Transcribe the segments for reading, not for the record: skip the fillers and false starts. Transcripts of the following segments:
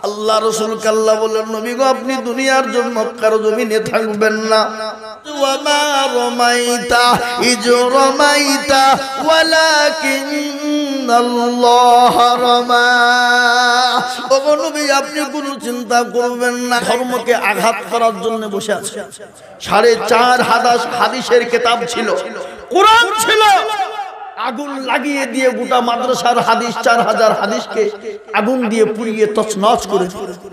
আল্লাহ রাসূল কাল্লা বলেন, নবী গো আপনি দুনিয়ার জন্য মক্কার জমিনে থাকবেন না। ওয়া মা রামাইতা ইজ রামাইতা ওয়ালাকিন্নাল্লাহ রামা। ওগো নবী আপনি কোনো চিন্তা করবেন না, ধর্মকে আঘাত করার জন্য বসে আছে। 4.5 হাদিসের কিতাব ছিল, কোরআন ছিল, আগুন লাগিয়ে দিয়ে গোটা মাদ্রাসার হাদিস 4000 হাদিসকে আগুন দিয়ে পুড়িয়ে তছনছ করে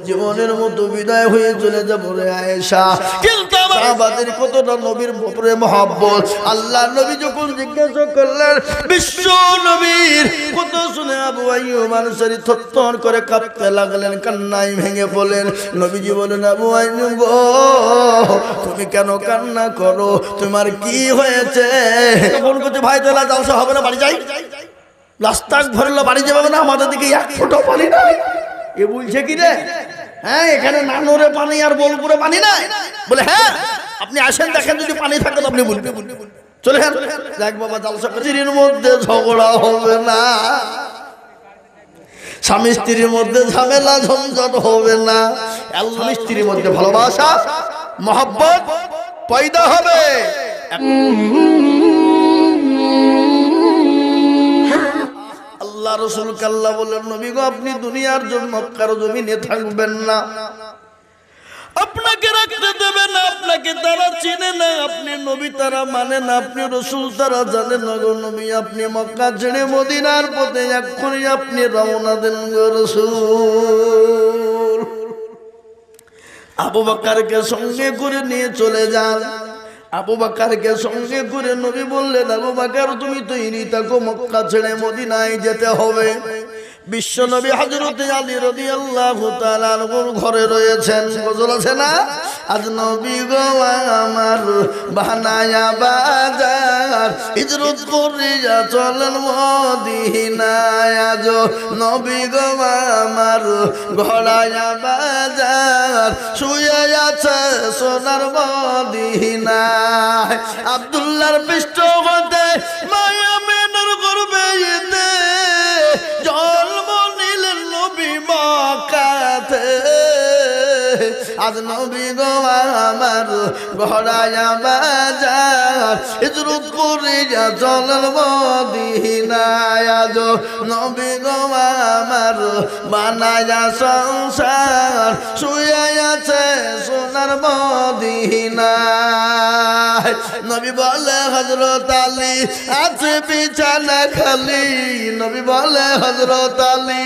জীবনের মতো বিদায় হয়ে চলে যাবে রে আয়েশা। কিন্তু সাহাবাদের কতটা নবীর উপরে মহব্বত। আল্লাহ নবী যখন জিজ্ঞাসা করলেন বিশ্ব নবীর কত শুনে আবু আইয়ুব আনসারী থরথর করে কাঁপতে লাগলেন, কান্নায় ভেঙে পড়লেন। নবীজি বলেন, আবু আইয়ুব তুমি কেন কান্না করো, তোমার কি হয়েছে? তখন বলছে ভাই তাহলে জালসা হবে না, বাড়ি যাই। রাস্তা ভরলো বাড়ি যাবে না, আমাদের দিকে এক ফোঁটা পানি নাই। এ বলছে কি রে, হ্যাঁ এখানে নানুরে পানি আর বোলপুরে পানি নাই? বলে হ্যাঁ আপনি আসেন দেখেন, যদি পানি থাকে তো আপনি বলবেন। চলে যান, দেখ বাবা জালসা স্ত্রীর মধ্যে ঝগড়া হবে না, স্বামী স্ত্রীর মধ্যে ঝামেলা ঝঞ্ঝট হবে না, স্বামী স্ত্রীর মধ্যে ভালোবাসা মহব্বত পয়দা হবে। আল্লাহ রাসূল কাল্লা বলেন, নবী গো আপনি দুনিয়ার জন্য মক্কার জমিনে থাকবেন না, আপনাকে রাখতে দেবে না, আপনাকে তারা চিনে না, আপনি নবী তারা মানে না, আপনি রাসূল তারা জানে না গো নবী। আপনি মক্কা ছেড়ে মদিনার পথে এক্ষুনি আপনি রওনা দেন গো রাসূল। আবু বকরকে সঙ্গে করে নিয়ে চলে যান। আবু বকরকে সঙ্গে করে নবী বললেন, আবু বকর তুমি তৈরি থাকো, মক্কা ছেড়ে মদিনায় যেতে হবে। বিশ্ব নবী হযরত আলী রাদিয়াল্লাহু তাআলা আনহুর ঘরে রয়েছেন। গজল আছে না, আজ নবী গো আমার বানায়া বাজার, হিজরত করিয়া চলেন মদিনায়। আজ নবী গো আমার ঘোড়ায়া বাজার, শুয়ে আছে সোনার মদিনায়। আব্দুল্লাহর পৃষ্ঠ হতে মায়া মেনার গর্বে জন্ম নিলেন নবী মক্কাতে। আজ নবী গো আমার ঘোড়ায়া বাজার, হিজরত করিয়া চলেন মদিনায়। আজ নবী গো আমার বানায়া সংসার, শুয়ে আছে সোনার মদিনায়। নবী বলে হযরত আলী আছে বিছানা খালি, নবী বলে হযরত আলী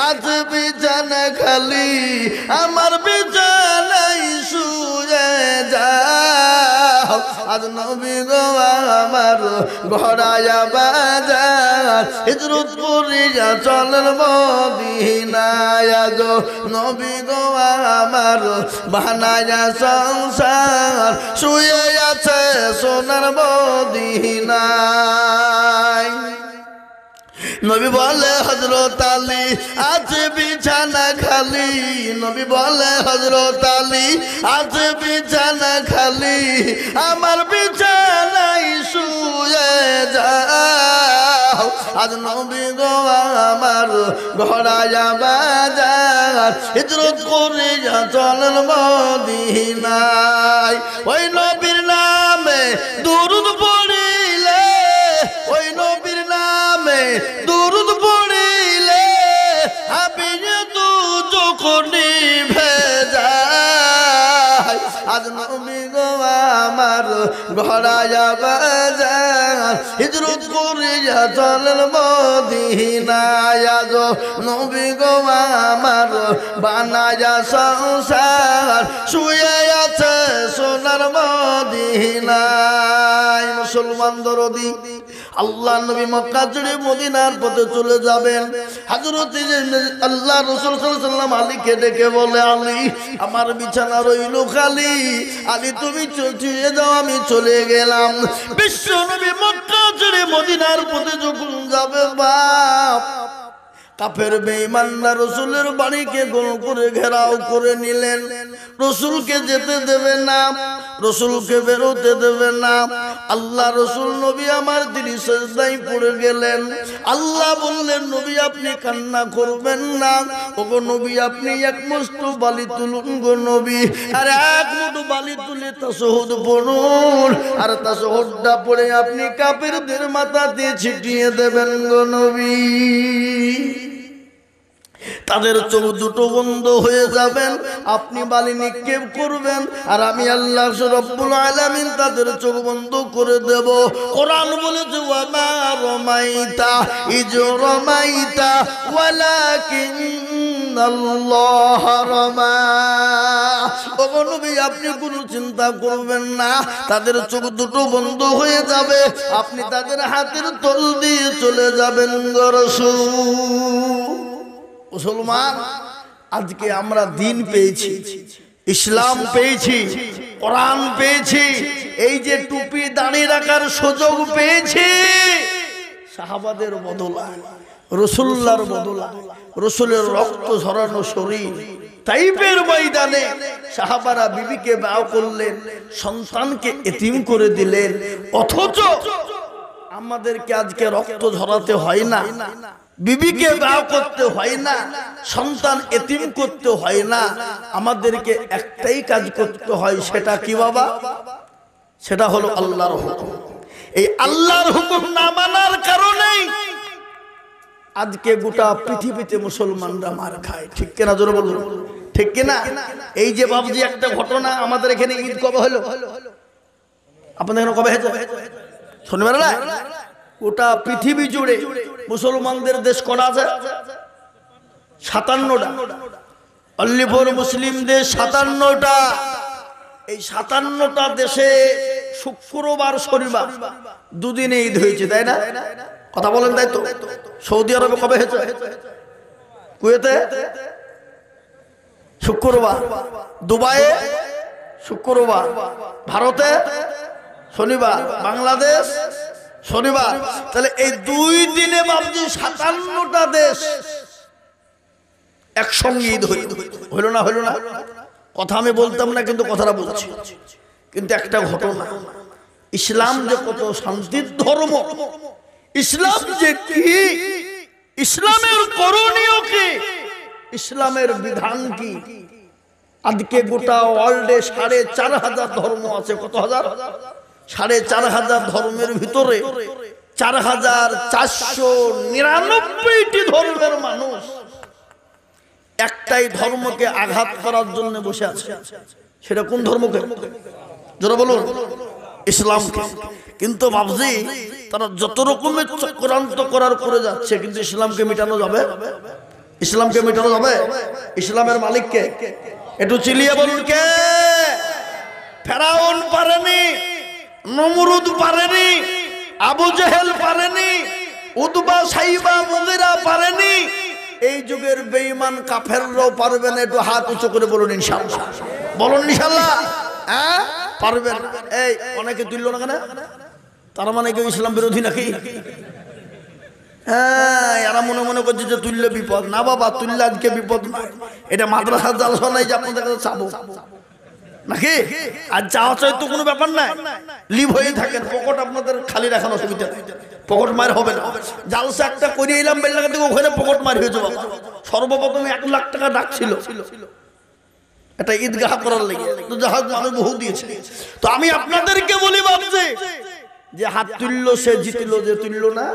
আছে বিছানা খালি, আমার বিছানায় শুয়ে যাও। আজ নবী গো আমার ঘোড়ায়া বাজার, হিজরত করিয়া চলেন মদিনায়। আজ নবী গো আমার বানায়া সংসার, শুয়ে আছে সোনার মদিনায়। নবী বলে হযরত আলী আছে বিছানা খালি, নবী বলে হযরত আলী আছে বিছানা খালি, আমার বিছানায় শুয়ে যাও। আজ নবী গো আমার ঘোড়ায়া বাজার, হিজরত করিয়া চলেন মদিনায়। ওই নবীর নামে দুরূদ পড়িলে, ওই নবীর নামে দুরূদ পড়িলে হাবিয়ে দু যখন নিভে যায়। আজ নবী গো আমার ঘোড়ায়া বাজার, হিজরত করিয়া চলেন মদিনায়। আজ নবী গো আমার বানায়া সংসার, শুয়ে আছে সোনার মদিনায়। মুসলমান দরদি আল্লাহ নবী মক্কা ছেড়ে মদিনার পথে চলে যাবেন। হযরত আল্লাহ রাসূল সাল্লাল্লাহু আলাইহি ওয়াসাল্লাম আলীকে ডেকে বলে, আলী আমার বিছানা রইল খালি, আলী তুমি চলে যাও, আমি চলে গেলাম। বিশ্ব নবী মক্কা ছেড়ে মদিনার পথে যখন যাবে, বাপ কাফের বেঈমানরা রাসূলের বাড়িকে গোল করে ঘেরাও করে নিলেন, রাসূলকে যেতে দেবে না। রসুলকে বেরোতে দেবে না। আল্লাহ রসুল নবী আমার তিনি সিজদায় পড়ে গেলেন। আল্লাহ বললেন নবী আপনি কান্না করবেন না। ওগো নবী আপনি এক মুষ্ঠ বালি তুলুন গো নবী, আর এক মুঠো বালি তুলে তাশাহুদ পড়ুন, আর তাশাহুদটা পড়ে আপনি কাফেরদের মাথাতে ছিটিয়ে দেবেন গো নবী। তাদের চোখ দুটো বন্ধ হয়ে যাবেন, আপনি বালি নিক্ষেপ করবেন, আর আমি আল্লাহ রব্বুল আলামিন তাদের চোখ বন্ধ করে দেব। কোরআন বলেছে ওয়া মা রামাইতা ইজ রামাইতা ওয়ালাকিন্নাল্লাহ রামা। ওগো নবী আপনি কোনো চিন্তা করবেন না, তাদের চোখ দুটো বন্ধ হয়ে যাবে, আপনি তাদের হাতের তল দিয়ে চলে যাবেন গো রাসূল। মুসলমান, আজকে আমরা দিন পেয়েছি, ইসলাম পেয়েছি, কোরআন পেয়েছি, এই যে টুপি দাঁড়িয়ে রাখার সুযোগ পেয়েছি, সাহাবাদের বদলা, রাসূলুল্লাহর বদলা, রাসূলের রক্ত ঝরানো শরীর, তাইফের ময়দানে সাহাবারা বিবিকে বিয়ে করলেন, সন্তানকে এতিম করে দিলেন, অথচ আমাদেরকে আজকে রক্ত ঝরাতে হয় না, বিবিকে বিয়ে করতে হয় না, সন্তান এতিম করতে হয় না, আমাদেরকে একটাই কাজ করতে হয়, সেটা কি বাবা? সেটা হলো আল্লাহর হুকুম। এই আল্লাহর হুকুম না মানার কারণেই আজকে গোটা পৃথিবীতে মুসলমানরা মার খায়। ঠিক কিনা জোরে বলুন, ঠিক কিনা? এই যে বাবজি একটা ঘটনা, আমাদের এখানে ঈদ কবে হলো? আপনাদের এখানে কবে হয়েছে? শনিবার না? গোটা পৃথিবী জুড়ে মুসলমানদের দেশ করা আছে 57টা, অনলি ফর মুসলিম দেশ 57টা। এই 57টা দেশে শুক্রবার শনিবার দুদিনে ঈদ হয়েছে, তাই না? কথা বলেন, তাই তো? সৌদি আরবে কবে হয়েছে? কুয়েতে শুক্রবার, দুবাইয়ে শুক্রবার, ভারতে শনিবার, বাংলাদেশ শনিবার। তাহলে এই 2 দিনে বাবজি 57টা দেশ একসঙ্গে ঈদ হইল না? হইল না? কথা আমি বলতাম না, কিন্তু কথাটা বলছি। কিন্তু একটা ঘটনা, ইসলাম যে কত শান্তির ধর্ম, ইসলাম যে কি, ইসলামের করণীয় কি, ইসলামের বিধান কি, আজকে গোটা ওয়ার্ল্ডে 4,500 ধর্ম আছে। কত হাজার? 4,500 ধর্মের ভিতরে 4,499টি ধর্মের মানুষ একটাই ধর্মকে আঘাত করার জন্য বসে আছে। সেটা কোন ধর্মকে? যারা বলুন ইসলামকে। কিন্তু বাবজি তারা যত রকমের চক্রান্ত করার করে যাচ্ছে, কিন্তু ইসলামকে মিটানো যাবে? ইসলামকে মিটানো যাবে? ইসলামের মালিককে একটু চিলিয়ে বলুন কে? ফেরাউন পারেনি, নমরুদ পারেনি, আবু জেহেল পারেনি, উতবা সাইবা মুগিরা পারেনি, এই যুগের বেঈমান কাফেররাও পারবে না। একটু হাত উঁচু করে বলুন ইনশাআল্লাহ। বলুন ইনশাআল্লাহ। হ্যাঁ পারবেন। এই অনেকে তুলল না কেন? তার মানে কেউ ইসলাম বিরোধী নাকি? হ্যাঁ, এরা মনে মনে করছে যে তুললে বিপদ। না বাবা, তুললে আজকে বিপদ না। এটা মাদ্রাসার জালসা নাই যে আপনাদের কাছে চাবো নাকি? আর চাওয়া চাই তো কোনো ব্যাপার নাই, লিভ হয়ে থাকেন। পকেট আপনাদের খালি রাখার অসুবিধা নেই, পকেট মার হবে না। জালসা একটা করে এলাম বেললাগা থেকে, ওখানে পকেট মার হয়েছে বাবা। সর্বপ্রথম 1 লাখ টাকা ডাকছিল একটা ঈদগাহ করার লেগে, তো জাহাজ মানুষ বহু দিয়েছে। তো আমি আপনাদেরকে বলি ভাবছে যে হাত তুললো সে জিতলো, যে তুললো না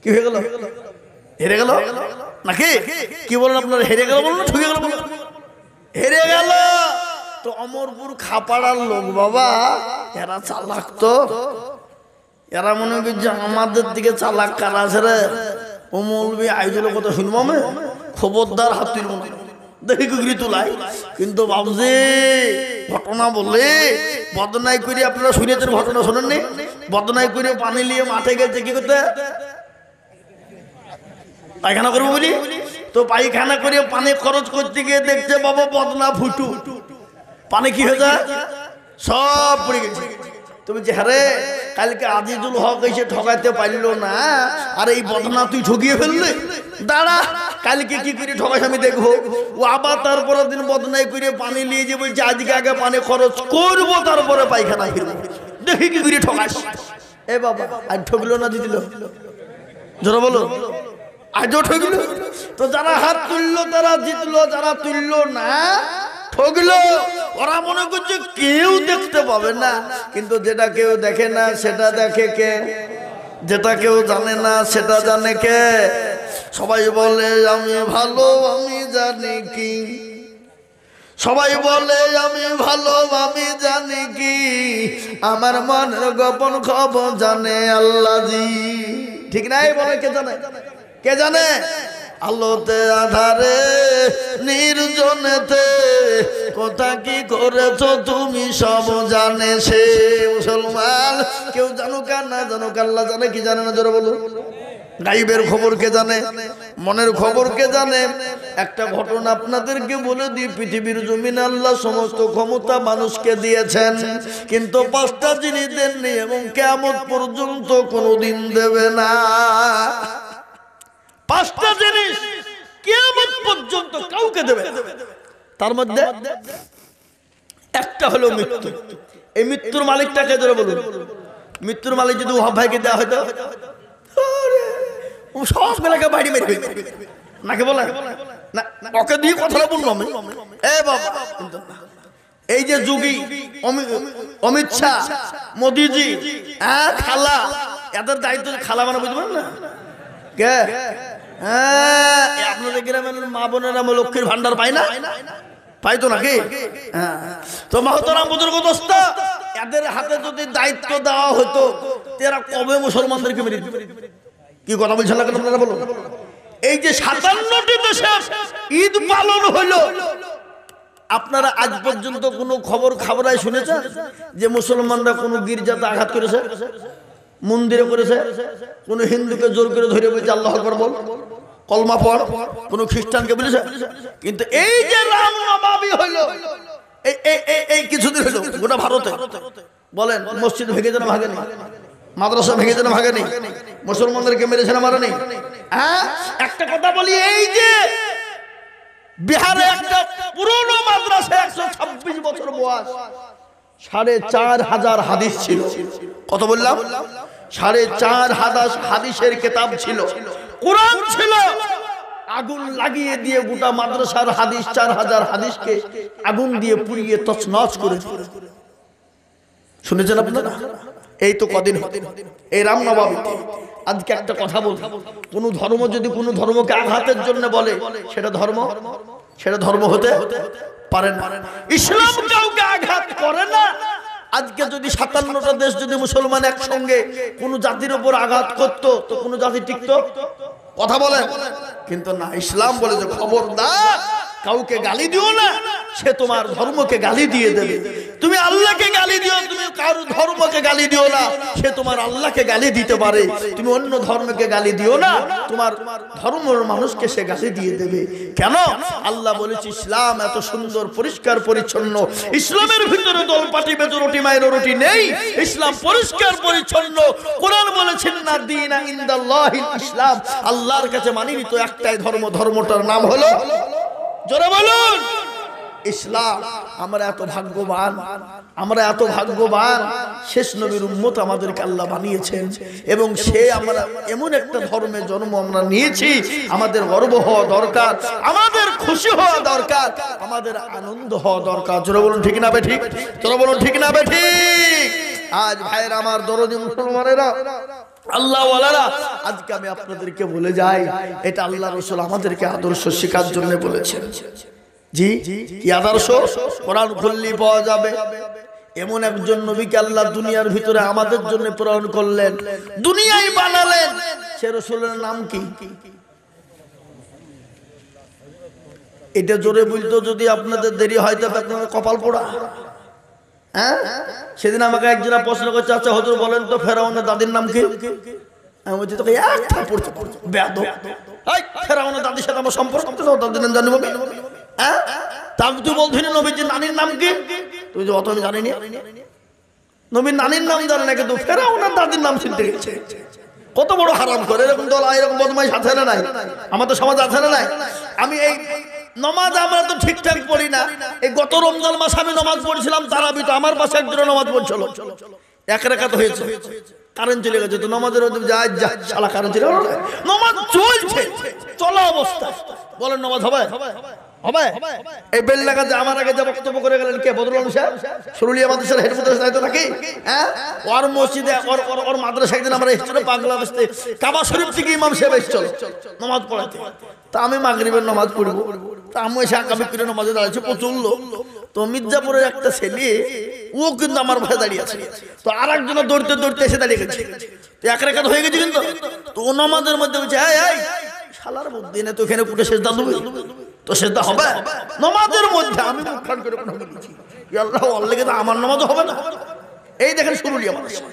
কি হয়ে গেল? হেরে গেল নাকি? কি বলেন আপনারা? হেরে গেল বলুন, ঠকে গেল বলুন? হেরে গেল। তো অমরপুর খাপাড়ার লোক বাবা, এরা চালাক। তো এরা মনে করছে আমাদের দিকে চালাক কারা আছে রে? ও মৌলবি আইজুলের কথা শুনবো আমি, খবরদার হাত তুলব না, দেখি কুকরি তুলাই। কিন্তু বাবজি ঘটনা বলে বদনাই করে, আপনারা শুনেছেন ঘটনা শোনেননি? বদনাই করে পানি নিয়ে মাঠে গেছে কি করতে? পায়খানা করবো বলি। তো পায়খানা করে পানি খরচ করতে গিয়ে দেখছে বাবা বদনা ফুটু, পানি কি হয়ে যায়? সব পড়ে গেছে। তুমি যে হারে কালকে আজিজুল হক এসে ঠকাইতে পারলো না, আর এই বদনা তুই ঠকিয়ে ফেললে, দাঁড়া কালকে কি করে ঠকাস আমি দেখবো। ও আবার তারপরের দিন বদনাই করে পানি নিয়ে যে বলছে আজকে আগে পানি খরচ করবো তারপরে পায়খানা ফিরবো, দেখি কি করে ঠকাস। এ বাবা আর ঠকলো না জিতলো, জোরে বলো আজও ঠকলো। তো যারা হাত তুললো তারা জিতলো, যারা তুললো না ঠকলো। ওরা মনে করছে কেউ দেখতে পাবে না, কিন্তু যেটা কেউ দেখে না সেটা দেখে কে? যেটা কেউ জানে না সেটা জানে কে? সবাই বলে আমি ভালো আমি জানি কি, সবাই বলে আমি ভালো আমি জানি কি, আমার মনের গোপন খবর জানে আল্লাহ জি। ঠিক নাই? বলে কে জানে? কে জানে? আলোতে আধারে নির্জনেতে কথা কি করেছো তুমি সব জানে সে। মুসলমান কেউ জানুক আর না জানুক আল্লাহ জানে, কি জানে না জোরে বলুন। গাইবের খবর কে জানে? মনের খবর কে জানে? একটা ঘটনা আপনাদেরকে বলে দিই, পৃথিবীর জমিনে আল্লাহ সমস্ত ক্ষমতা মানুষকে দিয়েছেন, কিন্তু 5টা জিনিস দেননি এবং কিয়ামত পর্যন্ত কোনোদিন দেবে না। 5টা জিনিস কিয়ামত পর্যন্ত কাউকে দেবে না। তার মধ্যে একটা হলো মৃত্যু। এই মৃত্যুর মালিকটাকে ধরে বলুন। মৃত্যুর মালিক যদি ওহাব ভাইকে দেওয়া হয়তো সব এলাকা বাড়ি মেরে নাকি বলে না, ওকে দিয়ে কথাটা বলবো আমি। এ বাবা এই যে যোগী অমিত শাহ মোদিজি খালা, এদের দায়িত্ব খালা মানে বুঝতে পারেন না কে? হ্যাঁ আপনাদের গ্রামের মা বোনেরা লক্ষ্মীর ভান্ডার পায় না? পাই তো নাকি? তো মাহতারাম বুজুর্গ দোস্ত, এদের হাতে যদি দায়িত্ব দেওয়া হতো এরা কবে মুসলমানদেরকে মেরে দিত? কি কথা বলছেন না কেন আপনারা বলুন। এই যে 57টি দেশে ঈদ পালন হইল, আপনারা আজ পর্যন্ত কোনো খবর খাবরায় শুনেছেন যে মুসলমানরা কোনো গির্জাতে আঘাত করেছে, মন্দিরে করেছে, কোন হিন্দুকে জোর করে ধরে বলছে আল্লাহ আকবার বল, কলমা পড়, কোন খ্রিস্টানকে বলেছে? কিন্তু এই যে রামনবমী হইল, এই কিছুদিন হইল গোটা ভারতে বলেন মসজিদ ভেঙে যেন ভাগেনি, মাদ্রাসা ভেঙে যেন ভাগেনি, মুসলমানদেরকে মেরেছে না মারেনি? হ্যাঁ একটা কথা বলি, এই যে বিহারে একটা পুরনো মাদ্রাসা 126 বছর বয়স, 4,500 হাদিস ছিল। কত বললাম? 4,500 হাদিসের কিতাব ছিল, কোরআন ছিল। আগুন লাগিয়ে দিয়ে গোটা মাদ্রাসার হাদিস 4,000 হাদিসকে আগুন দিয়ে পুড়িয়ে তছনছ করে। শুনেছেন আপনারা? এই তো কদিন এই রামনবমীতে। আজকে একটা কথা বলবো, কোন ধর্ম যদি কোন ধর্মকে আঘাতের জন্য বলে সেটা ধর্ম হতে পারে না। ইসলাম কাউকে আঘাত করে না। আজকে যদি 57টা দেশ যদি মুসলমান একসঙ্গে কোন জাতির উপর আঘাত করতো তো কোন জাতি টিকতো? কথা বলেন। কিন্তু না, ইসলাম বলে যে খবরদার কাউকে গালি দিও না, সে তোমার ধর্মকে গালি দিয়ে দেবে। তুমি আল্লাহকে গালি দিও, তুমি কারো ধর্মকে গালি দিও না, সে তোমার আল্লাহকে গালি দিতে পারে। তুমি অন্য ধর্মকে গালি দিও না, তোমার ধর্মের মানুষকে সে গালি দিয়ে দেবে। কেন? আল্লাহ বলেছে ইসলাম এত সুন্দর পরিষ্কার পরিচ্ছন্ন, ইসলামের ভিতরে দলপাটি বেজরটি মায়ের রুটি নেই, ইসলাম পরিষ্কার পরিচ্ছন্ন। কোরআন বলেছেন না দীনা ইনদাল্লাহিল ইসলাম, আল্লাহর কাছে মানিত একটাই ধর্ম, ধর্মটার নাম হলো, জোরে বলুন, ইসলাম। আমরা এত ভাগ্যবান, আমরা এত ভাগ্যবান, শেষ নবীর উম্মত আমাদেরকে আল্লাহ বানিয়েছেন এবং সে আমরা এমন একটা ধর্মের জন্ম আমরা নিয়েছি। আমাদের গর্ব হওয়া দরকার, আমাদের খুশি হওয়া দরকার, আমাদের আনন্দ হওয়া দরকার। জোরে বলুন ঠিক না বেঠিক? জোরে বলুন ঠিক না বেঠিক? আজ ভাইয়ের আমার দরদি মুসলমানেরা, আল্লাহ ওয়ালারা, আজকে আমি আপনাদেরকে বলে যাই, এটা আল্লাহ রাসূল আমাদেরকে আদর্শ শেখার জন্য বলেছেন। জি কি আদর্শ? কোরআন খুললি পাওয়া যাবে। এমন একজন নবীকে আল্লাহ দুনিয়ার ভিতরে আমাদের জন্য প্রেরণ করলেন, দুনিয়ায় বানালেন। সে রাসূলের নাম কি? এটা জোরে বলতো যদি আপনাদের দেরি হয় তবে আপনাদের কপাল পোড়া। হ্যাঁ, সেদিন আমাকে একজনা প্রশ্ন করছে, আচ্ছা হুজুর বলেন তো ফেরাউনের দাদির নাম কি? আমি বলছি তোকে একটা পড়তে বেয়াদব, এই ফেরাউনের দাদির সাথে আমার সম্পর্ক তো দাদির নাম জানবো? হ্যাঁ, তাহলে তুই বলছিস নবীজির নানির নাম কি? তুই যে অত আমি জানি না, নবীর নানির নাম জানে না, কিন্তু ফেরাউনের দাদির নাম চিনতে গেছে। কত বড় হারাম করে! এরকম দল এরকম বদমাইশ আছে না নাই? আমাদের সমাজ আছে না নাই? আমি এই নমাজ আমরা তো ঠিকঠাক পড়ি না। এই গত রমজান মাসে আমি নমাজ পড়ছিলাম তারাবি, তো আমার পাশে একজন নমাজ পড়ছিল, এক রাকাত হয়েছে, কারেন্ট চলে গেছে, তো নমাজের মধ্যে যা শালা কারেন্ট চলে গেল, নমাজ চলছে, চলা অবস্থা, বলেন নমাজ হবে? হবে? এই বেল লাগা যে আমার আগে যে বক্তব্য করে গেলেন কে? বদরুল আলম সাহেব, সুরুলিয়া মাদ্রাসার হেড মাদ্রাসা দায়িত্ব নাকি? হ্যাঁ, ওর মসজিদে ওর মাদ্রাসা একদিন আমরা এসেছিল বাংলাদেশ থেকে, কাবা শরীফ থেকে ইমাম সাহেব এসেছিল নামাজ পড়াতে। তা আমি মাগরিবের নামাজ পড়বো, তা আমি এসে আগামী করে নামাজে দাঁড়িয়েছি, প্রচুর লোক। তো মির্জাপুরের একটা ছেলে, ও কিন্তু আমার ভাই দাঁড়িয়ে আছে, তো আর একজন দৌড়তে দৌড়তে এসে দাঁড়িয়ে গেছে, তো এক রেখাত হয়ে গেছে কিন্তু। তো ও নামাজের মধ্যে বলছে, এই শালার বুদ্ধি না, তো এখানে পুটে শেষ দাঁড় দেবে, তো সেটা হবে নামাজের মধ্যে? আমি মুখখান করে বলেছি, আল্লাহ আল্লাহকে, তো আমার নামাজ হবে না? এই দেখেন সুরুলিয়া মাদ্রাসা,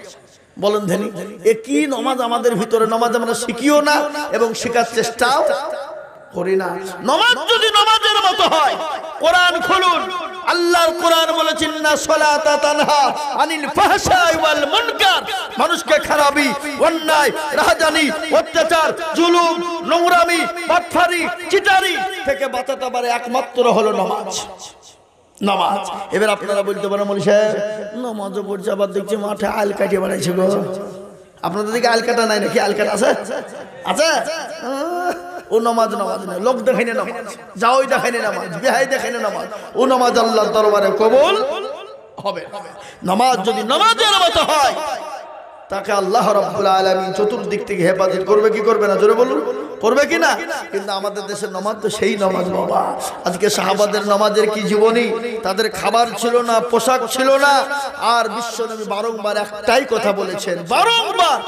বলেন ধেনি এ কি নামাজ আমাদের ভিতরে? নামাজ আমরা শিখিও না এবং শেখার চেষ্টাও করি না। নামাজ যদি নামাজের মতো হয়, কোরআন খুলুন, আল্লাহর কোরআন বলেছেন না সালাতা তানহা আনিল ফাহশাই ওয়াল মুনকার, মানুষকে খারাপি, অন্যায়, রাহাজানি, অত্যাচার, জুলুম, নোংরামি, বাটফারি, চিটারি থেকে বাঁচাতে পারে একমাত্র হলো নামাজ। নামাজ। এবার আপনারা বলতে পারেন মৌলভী সাহেব নামাজও পড়ছে, আবার দেখছি মাঠে আল কাটিয়ে বানাইছে গো। আপনাদের দিকে আল কাটা নাই নাকি? আল কাটা আছে? আছে? ও নামাজ নামাজ না, লোক দেখাইনি নামাজ, যাওই দেখাইনি নামাজ, বিহাই দেখাইনি নামাজ, ও নামাজ আল্লাহর দরবারে কবুল হবে। নামাজ যদি নামাজের মতো হয়, তাকে আল্লাহ রাব্বুল আলামিন চতুর্দিক থেকে হেফাজত করবে কি করবে না? জোরে বলুন, করবে কি না? কিন্তু আমাদের দেশের নামাজ তো সেই নামাজ বাবা। আজকে সাহাবাদের নামাজের কি জীবনী! তাদের খাবার ছিল না, পোশাক ছিল না, আর বিশ্বনবী বারংবার একটাই কথা বলেছেন, বারংবার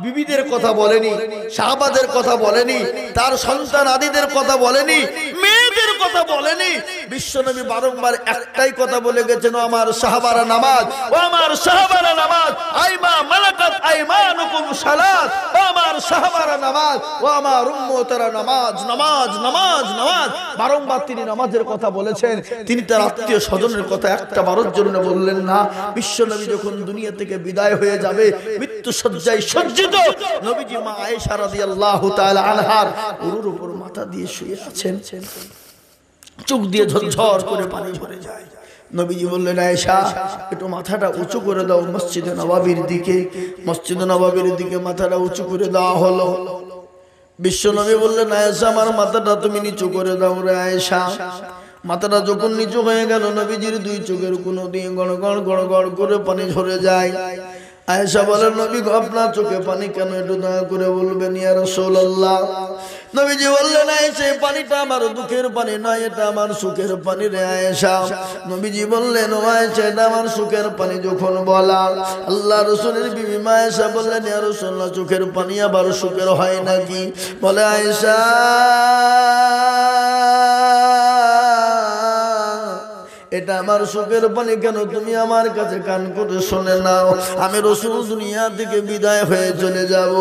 বিবিদের কথা বলেনি, সাহাবাদের কথা বলেনি, তার সন্তান আদিদের কথা বলেনি, মেয়েদের কথা বলেনি। বিশ্বনবী বারংবার একটাই কথা বলে গেছেন, ও আমার সাহাবারা নামাজ, ও আমার সাহাবারা নামাজ, আইমা মালাকাত আইমানুকুম সালাত, ও আমার সাহাবারা নামাজ, ও আমার উম্মতেরা নামাজ, নামাজ, নামাজ, নামাজ। বারংবার তিনি নামাজের কথা বলেছেন। তিনি তার আত্মীয় স্বজনের কথা একটা বারের জন্য বললেন না। বিশ্বনবী যখন দুনিয়া থেকে বিদায় হয়ে যাবে, মৃত্যু শয্যায় সজ্জিত নবীজি মা আয়েশা রাদিয়াল্লাহু তাআলা আনহার উরুর উপর মাথা দিয়ে শুয়ে আছেন, চোখ দিয়ে ঝরঝর করে পানি ঝরে যায়। নবীজি বললেন, আয়েশা একটু মাথাটা উঁচু করে দাও মসজিদে নববীর দিকে। মসজিদে নববীর দিকে মাথাটা উঁচু করে দেওয়া হলো। বিশ্বনবী বললেন, আয়েশা আমার মাথাটা তুমি নিচু করে দাও রে আয়েশা। মাথাটা যখন নিচু হয়ে গেল, নবীজির দুই চোখের কোণ দিয়ে গড় গড় গড় গড় করে পানি ঝরে যায়। আয়েশা বলেন, নবী আপনার চোখে পানি কেন? একটু দয়া করে বলবেন ইয়া রাসূলুল্লাহ। নবীজি বললেন, আয়েশা এই পানিটা আমার দুঃখের পানি নয়, এটা আমার সুখের পানি রে আয়েশা। নবীজি বললেন, ও আয়েশা এটা আমার সুখের পানি যখন বলা। আল্লাহ রাসূলের বিবি মা আয়েশা বললেন, ইয়া রাসূলুল্লাহ চোখের পানি আবার সুখের হয় নাকি? বলে, আয়েশা এটা আমার সুখের পানি কেন? তুমি আমার কাছে কান করে শুনে নাও। আমি রাসূল দুনিয়া থেকে বিদায় হয়ে চলে যাব,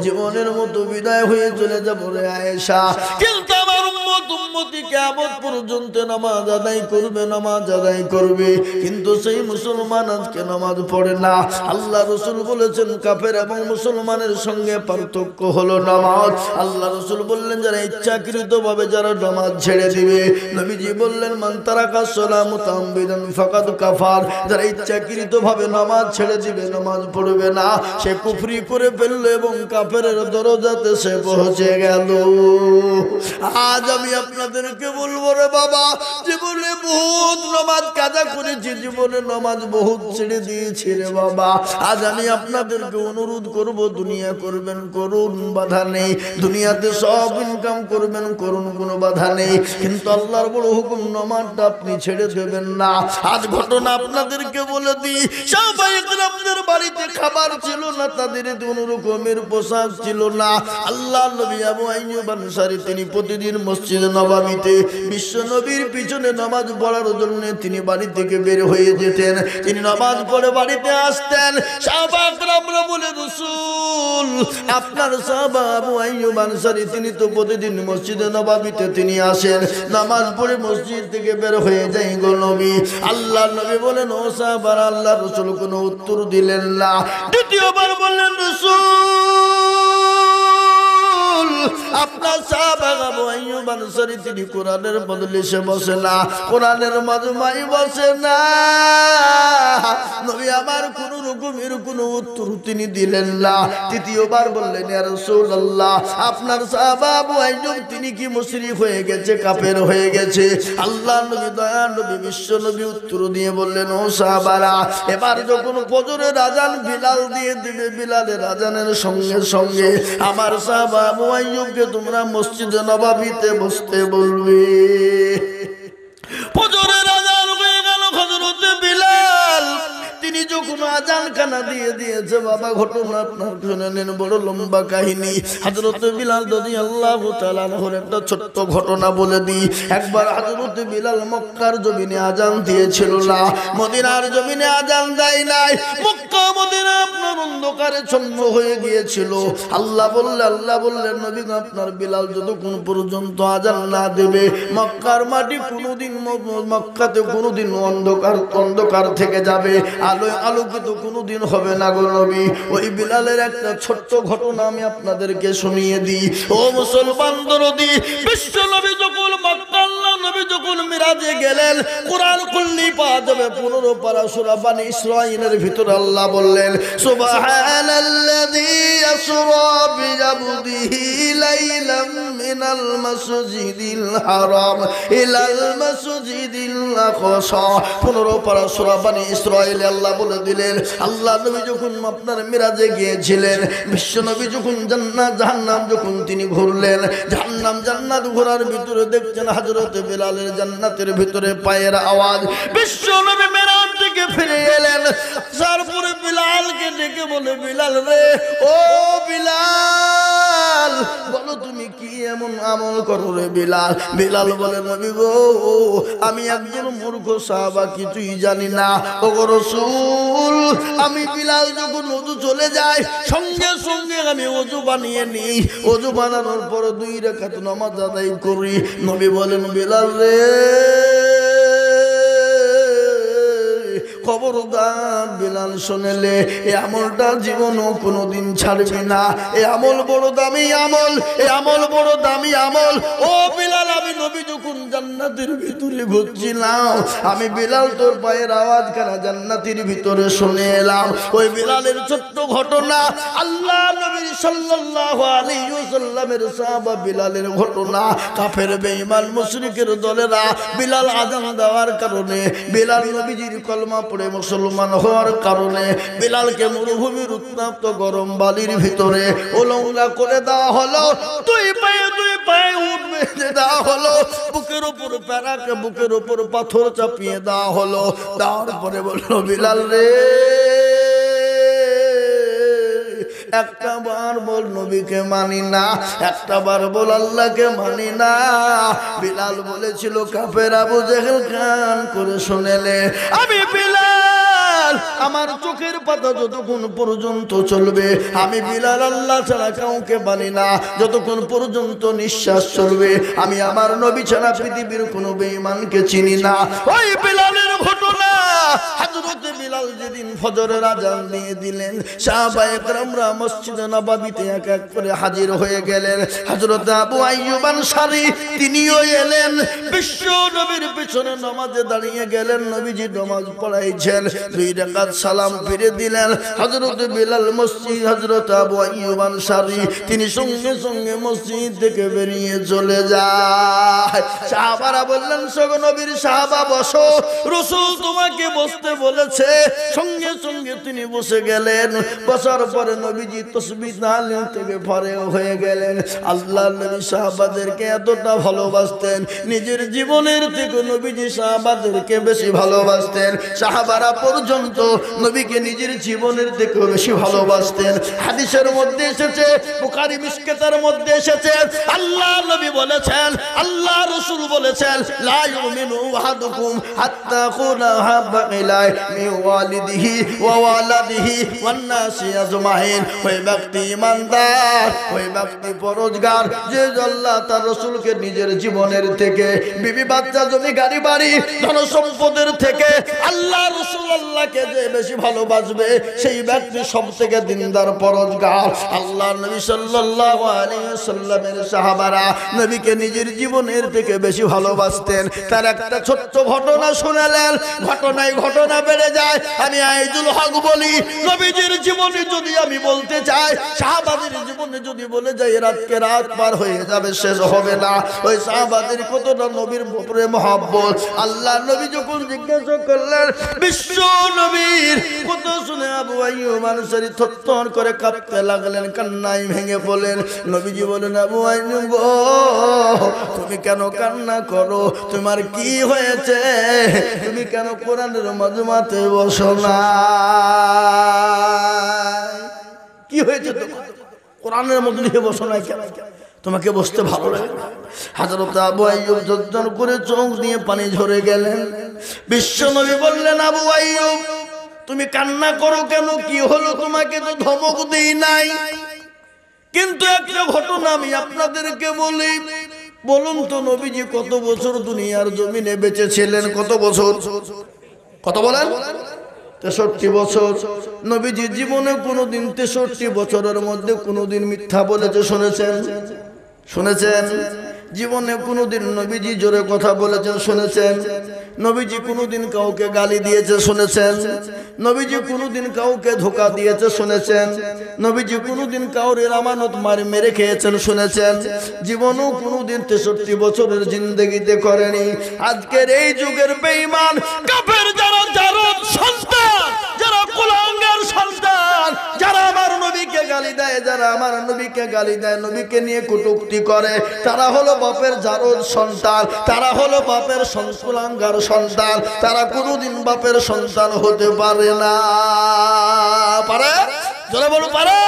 জীবনের মতো বিদায় হয়ে চলে যাব রে আয়েশা, কিন্তু আমার উম্মতি কিয়ামত পর্যন্ত নামাজ আদায় করবে, নামাজ আদায় করবে, কিন্তু সেই মুসলমান আজকে নামাজ পড়ে না। আল্লাহ রাসূল বলেছেন, কাফের এবং মুসলমানের সঙ্গে পার্থক্য হলো নামাজ। আল্লাহ রাসূল বললেন, যারা ইচ্ছাকৃতভাবে যারা নামাজ ছেড়ে দিবে, নবীজি বললেন, মান তারাকা সালাম মুতাআম্মিদান ফাকাদ কাফার, যারা ইচ্ছাকৃতভাবে নামাজ ছেড়ে দিবে, নামাজ পড়বে না, সে কুফরি করে ফেলল এবং কাফেরের দরজাতে সে পৌঁছে গেল। আজ আমি আপনাদেরকে বলবো রে বাবা, জীবনে বহুত নামাজ কাজা করেছি, জীবনে নামাজ বহুত ছেড়ে দিয়েছি রে বাবা। আজ আমি আপনাদেরকে অনুরোধ করব, দুনিয়া করবেন করুন, বাধা নেই। দুনিয়াতে সব ইনকাম করবেন করুন, কোনো বাধা নেই, কিন্তু আল্লাহর বড় হুকুম নামাজটা আপনি ছেড়ে দেবেন না। আজ ঘটনা আপনাদেরকে বলে দিই, সাহাবায়ে কেরামদের বাড়িতে খাবার ছিল না, তাদের কোনো রকমের পোশাক ছিল না। আল্লাহর নবী আবু আইয়ুব আনসারী তিনি প্রতিদিন মসজিদে নববীতে বিশ্ব নবীর পিছনে নামাজ পড়ার জন্য তিনি বাড়ি থেকে বের হয়ে যেতেন। তিনি নামাজ পড়ে বাড়িতে আসতেন। সাহাবায়ে কেরামরা বলে, রাসূল আপনার সাহাবা আবু আইয়ুব আনসারী তিনি তো প্রতিদিন মসজিদে নববীতে তিনি আসেন, নামাজ পড়ে মসজিদ থেকে বের হয়ে যায় গো নবী। আল্লাহ নবী বলেন ও সাহাবারা, আল্লাহ রাসূল কোনো উত্তর দিলেন না। দ্বিতীয়বার বললেন রাসূল, আপনার সাহাবা আবু আইয়ুব আনসারী তিনি কোরআনের মজলিসে বসে না, কোরআনের মাজমায় বসে না। নবী আমার কোন রকমের কোনো উত্তর তিনি দিলেন না। তৃতীয়বার বললেন ইয়া রাসূলুল্লাহ, আপনার সাহাবা আবু আইয়ুব তিনি কি মুশরিক হয়ে গেছে, কাফের হয়ে গেছে? আল্লাহ নবী দয়া নবী বিশ্ব নবী উত্তর দিয়ে বললেন ও সাহাবারা, এবার যখন ফজরের আযান বিলাল দিয়ে দিবে, বিলালের আযানের সঙ্গে সঙ্গে আমার সাহাবা আবু আইয়ুবকে তোমরা মসজিদে নববীতে বসতে বলবে। ফজরের আযান হয়ে গেল, হযরত বিলাল তিনি যখন আযান খানা দিয়ে দিয়েছে, বাবা ঘটনা আপনার শুনে নেন, বড় লম্বা কাহিনী। হযরত বিলাল রাদিয়াল্লাহু তাআলা আনহুর একটা ছোট্ট ঘটনা বলে দিই। একবার হযরত বিলাল মক্কার জমিনে আযান দিয়েছিল না, মদিনার জমিনে আযান দেয় নাই। মক্কা মদিনা আপনার অন্ধকারে ছন্ন হয়ে গিয়েছিল। আল্লাহ বললেন নবী আপনার বিলাল যতক্ষণ পর্যন্ত আযান না দেবে, মক্কার মাটি কোনোদিন, মক্কাতে কোনোদিন অন্ধকার থেকে যাবে, আলোয় আলোকিত কোনোদিন হবে না গো নবী। ওই বিলালের একটা ছোট্ট ঘটনা আমি আপনাদেরকে শুনিয়ে দিই। ও মুসলমান দরদি, বিশ্ব নবী যখন মক্কা, আল্লাহ নবী যখন মিরাজে গেলেন, কোরআন খুললেই পাওয়া যাবে 15 পারা সূরা বনী ইসরাঈলের ভিতরে আল্লাহ বললেন সুবহানাল্লাযী ইয়াসরা বিআবদিহি লাইলাম মিনাল মাসজিদিল হারাম ইলাল মাসজিদিল আকসা। 15 পারা সূরা বনী ইসরাঈল আল্লাহ বলে দিলেন, আল্লাহ নবী যখন আপনার মিরাজে গিয়েছিলেন, বিশ্ব নবী যখন জান্নাত জাহান্নাম যখন তিনি ঘুরলেন, জাহান্নাম জান্নাত ঘোরার ভিতরে দেখছেন হযরত বিলালের জান্নাতের ভিতরে পায়ের আওয়াজ। বিশ্ব নবী মিরাজ থেকে ফিরে এলেন, তারপরে বিলালকে ডেকে বলে, বিলাল রে, ও বিলাল বলো তুমি কি এমন আমল করো রে বিলাল? বিলাল বলে নবী গো, আমি একজন মূর্খ সাহাবা, কিছুই জানি না। ও রাসূল, আমি বিলাল যখন ওযু চলে যায়, সঙ্গে সঙ্গে আমি ওযু বানিয়ে নিই, ওযু বানানোর পর 2 রাকাত নামাজ আদায় করি। নবী বলেন বিলাল রে, খবরদার বিলাল শুনেলে এই আমলটা জীবনও কোনোদিন ছাড়বি না। এই আমল বড় দামি আমল, এই আমল বড় দামি আমল। ও বিলাল, আমি নবী যখন জান্নাতের ভিতরে ঘুরছিলাম, আমি বিলাল তোর পায়ের আওয়াজ কানা জান্নাতের ভিতরে শুনে এলাম। ওই বিলালের ছোট্ট ঘটনা, আল্লাহ নবী সাল্লাল্লাহু আলাইহি ওয়াসাল্লামের সাহাবা বিলালের ঘটনা। কাফের বেঈমান মুশরিকের দলেরা বিলাল আযান দেওয়ার কারণে, বিলাল নবীজির কলমা পড়ে মুসলমান হওয়ার কারণে বিলালকে মরুভূমির উত্তপ্ত গরম বালির ভিতরে উলঙ্গা করে দেওয়া হলো। 2 পায়ে উট বেঁধে দেওয়া হলো, বুকের উপর প্যারাকে, বুকের উপর পাথর চাপিয়ে দেওয়া হলো। দেওয়ার পরে বলল বিলাল রে, একটা বার বল নবীকে মানি না, একটা বার বল আল্লাহকে মানি না। বিলাল বলেছিল কাফের আবু জেহেল কান করে শুনেলে, আমি বিলাল আমার চোখের পাতা যতক্ষণ পর্যন্ত চলবে, আমি বিলাল আল্লাহ ছাড়া কাউকে মানি না। যতক্ষণ পর্যন্ত নিঃশ্বাস চলবে, আমি আমার নবী ছাড়া পৃথিবীর কোনো বেঈমানকে চিনি না। ওই বিলালের ঘটনা, হযরত বিলাল যেদিন ফজরের আযান দিয়ে দিলেন, সাহাবায়ে কেরামরা মসজিদে নববীতে এক এক করে হাজির হয়ে গেলেন। হযরত আবু আইয়ুব আনসারী তিনিও এলেন, বিশ্ব নবীর পিছনে নামাজে দাঁড়িয়ে গেলেন। নবীজি নামাজ পড়াইছেন, 2 রাকাত সালাম ফিরে দিলেন। হযরত বিলাল মসজিদ, হযরত আবু আইয়ুব আনসারী তিনি সঙ্গে সঙ্গে মসজিদ থেকে বেরিয়ে চলে যায়। সাহাবারা বললেন, সগো নবীর সাহাবা বসো, রাসূল তোমাকে বসতে বলেছে। সঙ্গে সঙ্গে তিনি বসে গেলেন। বসার পরে নবীজি তাসবিহ তাহলিল থেকে ফারেগ হয়ে গেলেন। আল্লাহর নবী সাহাবাদেরকে এতটা ভালোবাসতেন, নিজের জীবনের থেকে নবীজি সাহাবাদেরকে বেশি ভালোবাসতেন। সাহাবারা পর্যন্ত পর্যন্ত নবীকে নিজের জীবনের থেকে বেশি ভালোবাসতেন। হাদিসের মধ্যে এসেছে, বুখারী মিশকাতের মধ্যে এসেছে, আল্লাহ নবী বলেছেন, আল্লাহ রাসূল বলেছেন, লা ইউমিনু আহাদুকুম হাত্তা কুনা হাব্বা ইলাইহি মিন ওয়ালিদিহি ওয়া ওয়ালাদিহি ওয়ান নাসি আজমাইন। ওই ব্যক্তি ইমানদার, ওই ব্যক্তি পরহেজগার যে আল্লাহ তার রাসূলকে নিজের জীবনের থেকে, বিবি বাচ্চা জমি গাড়ি বাড়ি ধন সম্পদের থেকে আল্লাহ রাসূল আল্লাহকে যে বেশি ভালোবাসবে সেই ব্যক্তি সবথেকে দিনদার পরহেজগার। আল্লাহ নবী সাল্লাল্লাহু আলাইহি ওয়াসাল্লামের সাহাবারা নবীকে নিজের জীবনের থেকে বেশি ভালোবাসতেন। তার একটা ছোট্ট ঘটনা শুনালেন, ঘটনায় ঘটনা বেড়ে যায়। আমি আইজুল হক বলি, নবীজির জীবনে যদি আমি বলতে চাই, সাহাবাদের জীবনে যদি বলে যাই, রাতকে রাত পার হয়ে যাবে, শেষ হবে না। ওই সাহাবাদের কতটা নবীর উপরে মহব্বত। আল্লাহ নবী যখন জিজ্ঞাসা করলেন বিশ্ব নবীর কত শুনে আবু আইয়ুব আনসারী থরথর করে কাঁপতে লাগলেন, কান্নায় ভেঙে পড়লেন। নবীজি বলেন, আবু আইয়ুব তুমি কেন কান্না করো? তোমার কি হয়েছে? তুমি কেন কোরআনের মাজমাতে বসো না? কি হয়েছে তোমার? কোরআনের মজলিসে বসো না কেন? তোমাকে বসতে ভালো লাগে না? হযরত আবু আইয়ুব যর্জন করে চোখ দিয়ে পানি ঝরে গেলেন। বিশ্ব নবী বললেন, আবু আইয়ুব তুমি কান্না করো কেন? কি হলো? তোমাকে তো ধমক দেই নাই, কিন্তু একটা ঘটনা আমি আপনাদেরকে বলি। বলুন তো নবীজি কত বছর দুনিয়ার জমিনে বেঁচে ছিলেন? কত বছর? কত বলেন? 63 বছর। নবীজি জীবনে কোনোদিন 63 বছরের মধ্যে কোনোদিন মিথ্যা বলেছে শুনেছেন? শুনেছেন? জীবনে কোনোদিন নবীজি জোরে কথা বলেছেন শুনেছেন? নবীজি কোনোদিন কাউকে গালি দিয়েছে শুনেছেন? নবীজি কোনোদিন কাউকে ধোঁকা দিয়েছে শুনেছেন? নবীজি কোনোদিন কাউরের আমানত মেরে খেয়েছেন শুনেছেন? জীবনেও কোনোদিন 63 বছরের জিন্দেগিতে করেনি। আজকের এই যুগের বেঈমান কাফের যারা, যারা সন্তান, যারা কুলাঙ্গার সন্তান, যারা আমার নবীকে গালি দেয়, যারা আমার নবীকে গালি দেয়, নবীকে নিয়ে কটূক্তি করে, তারা হলো বাপের জারদ সন্তান, তারা হলো বাপের কুলাঙ্গার সন্তান। তারা কোনোদিন বাপের সন্তান হতে পারে না। পারে? জোরে বলো, পারে?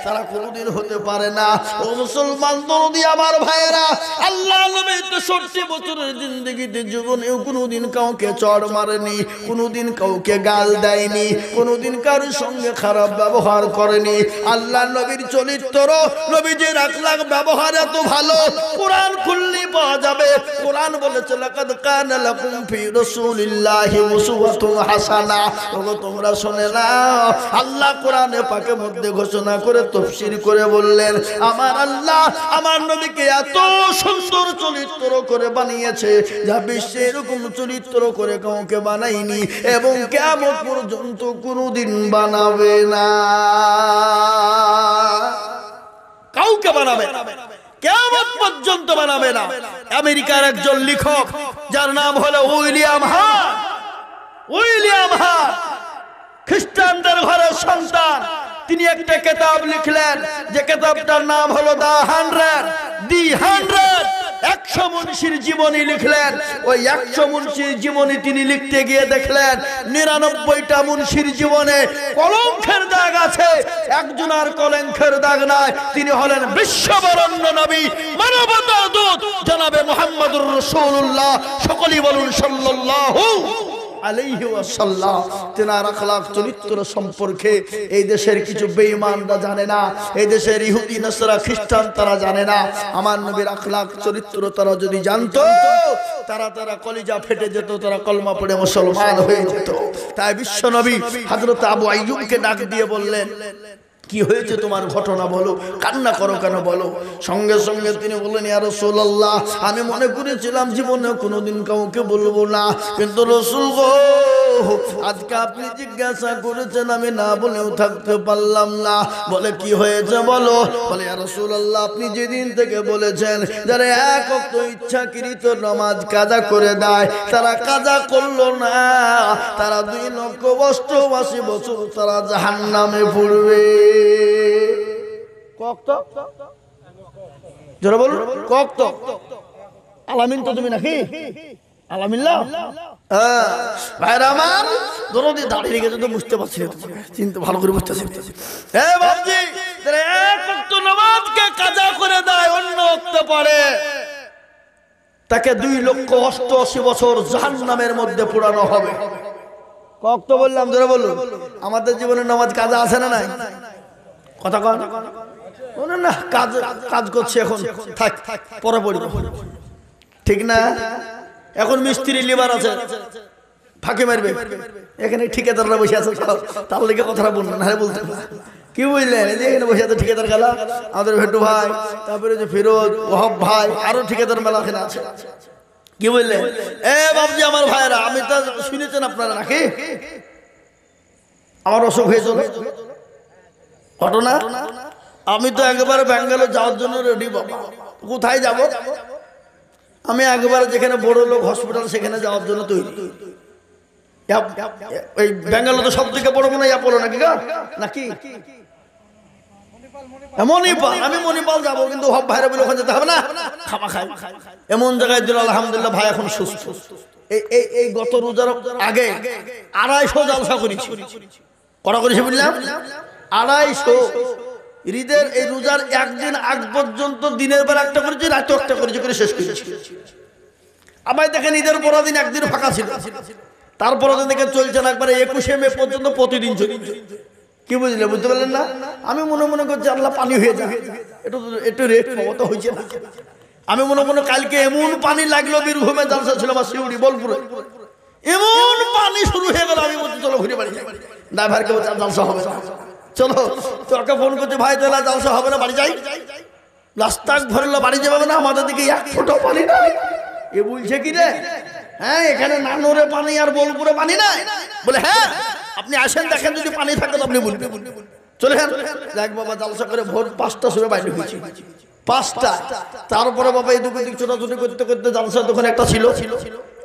তারা কোনোদিন হতে পারে না। ও মুসলমান দরদি আমার ভাইয়েরা, আল্লাহ নবী 63 বছরের জিন্দেগিতে জীবনেও কোনোদিন কাউকে চড় মারেনি, কোনোদিন কাউকে গাল দেয়নি, কোনোদিন কারোর সঙ্গে খারাপ ব্যবহার করেনি। আল্লাহ নবীর চরিত্র, নবীজির আখলাক ব্যবহার এত ভালো, কোরআন খুললেই পাওয়া যাবে। কোরআন বলেছে, লাকাদ কানা লাকুম ফি রাসূলিল্লাহি উসওয়াতুন হাসানাহ। ওগো তোমরা শুনে নাও, আল্লাহ কোরআনে পাকের মধ্যে ঘোষণা করে তাফসীর করে বললেন, আমার আল্লাহ আমার নবীকে এত সুন্দর চরিত্র করে বানিয়েছে, যা বিশ্বে এরকম চরিত্র করে কাউকে বানায়নি এবং কিয়ামত পর্যন্ত কোনোদিন বানাবে না। কাউকে বানাবে না, কিয়ামত পর্যন্ত বানাবে না। আমেরিকার একজন লেখক যার নাম হলো উইলিয়াম হার্ট, উইলিয়াম হার্ট খ্রিস্টানদের ঘরের সন্তান। তিনি একটা কিতাব লিখলেন, যে কিতাবটার নাম হলো দ্য 100 মুন্সির জীবনী লিখলেন। ওই 100 মুন্সির জীবনী তিনি লিখতে গিয়ে দেখলেন 99টা মুন্সির জীবনে কলঙ্কের দাগ আছে, একজন আর কলঙ্কের দাগ নাই। তিনি হলেন বিশ্ববরেণ্য নবী, মানবতার দূত জনাবে মুহাম্মদুর রাসূলুল্লাহ। সকলেই বলুন সাল্লাল্লাহু আলাইহি ওয়াসাল্লাম। তেনার আখলাক চরিত্র সম্পর্কে এই দেশের কিছু বেঈমানরা জানে না, এই দেশের ইহুদি নাসারা খ্রিস্টান তারা জানে না। আমার নবীর আখলাক চরিত্র তারা যদি জানতো, তারা কলিজা ফেটে যেত, তারা কলমা পড়ে মুসলমান হয়ে যেত। তাই বিশ্ব নবী হযরত আবু আইয়ুবকে ডাক দিয়ে বললেন, কি হয়েছে তোমার ঘটনা বলো, কান্না করো কেন বলো। সঙ্গে সঙ্গে তিনি বললেন, ইয়া রাসূলুল্লাহ আমি মনে করেছিলাম জীবনে কোনোদিন কাউকে বলবো না, কিন্তু রাসূল গো আজকে আপনি জিজ্ঞাসা করেছেন, আমি না বলেও থাকতে পারলাম না। বলে কি হয়েছে বলো। বলে ইয়া রাসূলুল্লাহ আপনি যেদিন থেকে বলেছেন যারা এক ওয়াক্ত ইচ্ছাকৃত নামাজ কাজা করে দেয়, তারা কাজা করলো না, তারা 2,88 বছর তারা জাহান্নামে পড়বে। জোরে বলুন, আলামিন তো তুমি নাকি আলহামদুলিল্লাহ। ভাইরা আমার দরদি দাঁড়িয়ে রেখেছে তো বুঝতে পারছি না, চিন্তা ভালো করে বুঝতেছি। বাবজি এক ওয়াক্ত নামাজকে কাজা করে দেয়, অন্য ওয়াক্ত পড়ে, তাকে 2,88,000 বছর জাহান্নামের মধ্যে পোড়ানো হবে। কত বললাম, জোরে বলুন। আমাদের জীবনে নামাজ কাজা আছে না নাই? কথা কন না, কাজ কাজ করছে এখন, থাক পরে পড়ি, ঠিক না? এখন মিস্ত্রি লিভার আছে, ফাঁকি মারবে, এখানে ঠিকাদাররা বসে আছে, তার লেগে কথাটা বলবেন না, বলতে কি বুঝলেন? এই যে এখানে বসে আছে ঠিকাদার গেলা, আমাদের ভেটু ভাই, তারপরে যে ফিরোজ, ওহাব ভাই, আরো ঠিকাদার মেলা এখানে আছে, কি বুঝলেন? বাবজি আমার ভাইরা, আমি তো শুনেছেন আপনারা নাকি আমার অসুখ হয়েছিল ঘটনা? আমি তো একবারে ব্যাঙ্গালোর যাওয়ার জন্য রেডি। বাবা কোথায় যাব? আমি একবারে যেখানে বড় লোক হসপিটাল সেখানে যাওয়ার জন্য তৈরি। এই ব্যাঙ্গালোর তো সব থেকে বড় মনে হয় অ্যাপোলো নাকি? মণিপাল। আমি মণিপাল যাবো, কিন্তু হব ভাইরা বলে ওখানে যেতে হবে না, খামা খাই এমন জায়গায় দিল। আলহামদুলিল্লাহ ভাই এখন সুস্থ। এই গত রোজার আগে 250 জালসা করেছি। কটা করেছি বুঝলাম? 250। ঈদের এই রোজার একদিন আগ পর্যন্ত দিনের বেলা একটা করেছি, রাতে একটা করেছি, করে শেষ করেছি। আবার দেখেন ঈদের পরের দিন একদিন ফাঁকা ছিল, তারপরে দিন থেকে চলছে না, একবারে 21শে মে পর্যন্ত প্রতিদিন চলছে। কি বুঝলে? বুঝতে পারলেন না? আমি মনে করছি আল্লাহ পানি হয়ে যায়, একটু রেট মতো হয়েছে না। আমি মনে কালকে এমন পানি লাগলো, বীরভূমে জালসা ছিল আমার শিউড়ি বোলপুরে, এমন পানি শুরু হয়ে গেল। আমি বলছি চলো ঘুরে বাড়ি যাই। ড্রাইভারকে বলছি জালসা হবে না, চলো। তোকে ফোন করছে, ভাই তাহলে জালসা হবে না, বাড়ি যাই। রাস্তা ভরলো, বাড়ি যাবে না, আমাদের দিকে 1 ফোঁটা পানি নাই। এ বলছে কি রে, হ্যাঁ এখানে নানুরে পানি আর বোলপুরে পানি নাই? বলে হ্যাঁ, আপনি আসেন দেখেন, যদি পানি থাকে তো আপনি বলবেন। চলে হ্যাঁ দেখ বাবা, জালসা করে ভোর 5টার সময় বাইরে হয়েছি, 5টা। তারপরে বাবা এই দুটো দিক ছোটাছুটি করতে করতে জালসা তখন একটা ছিল।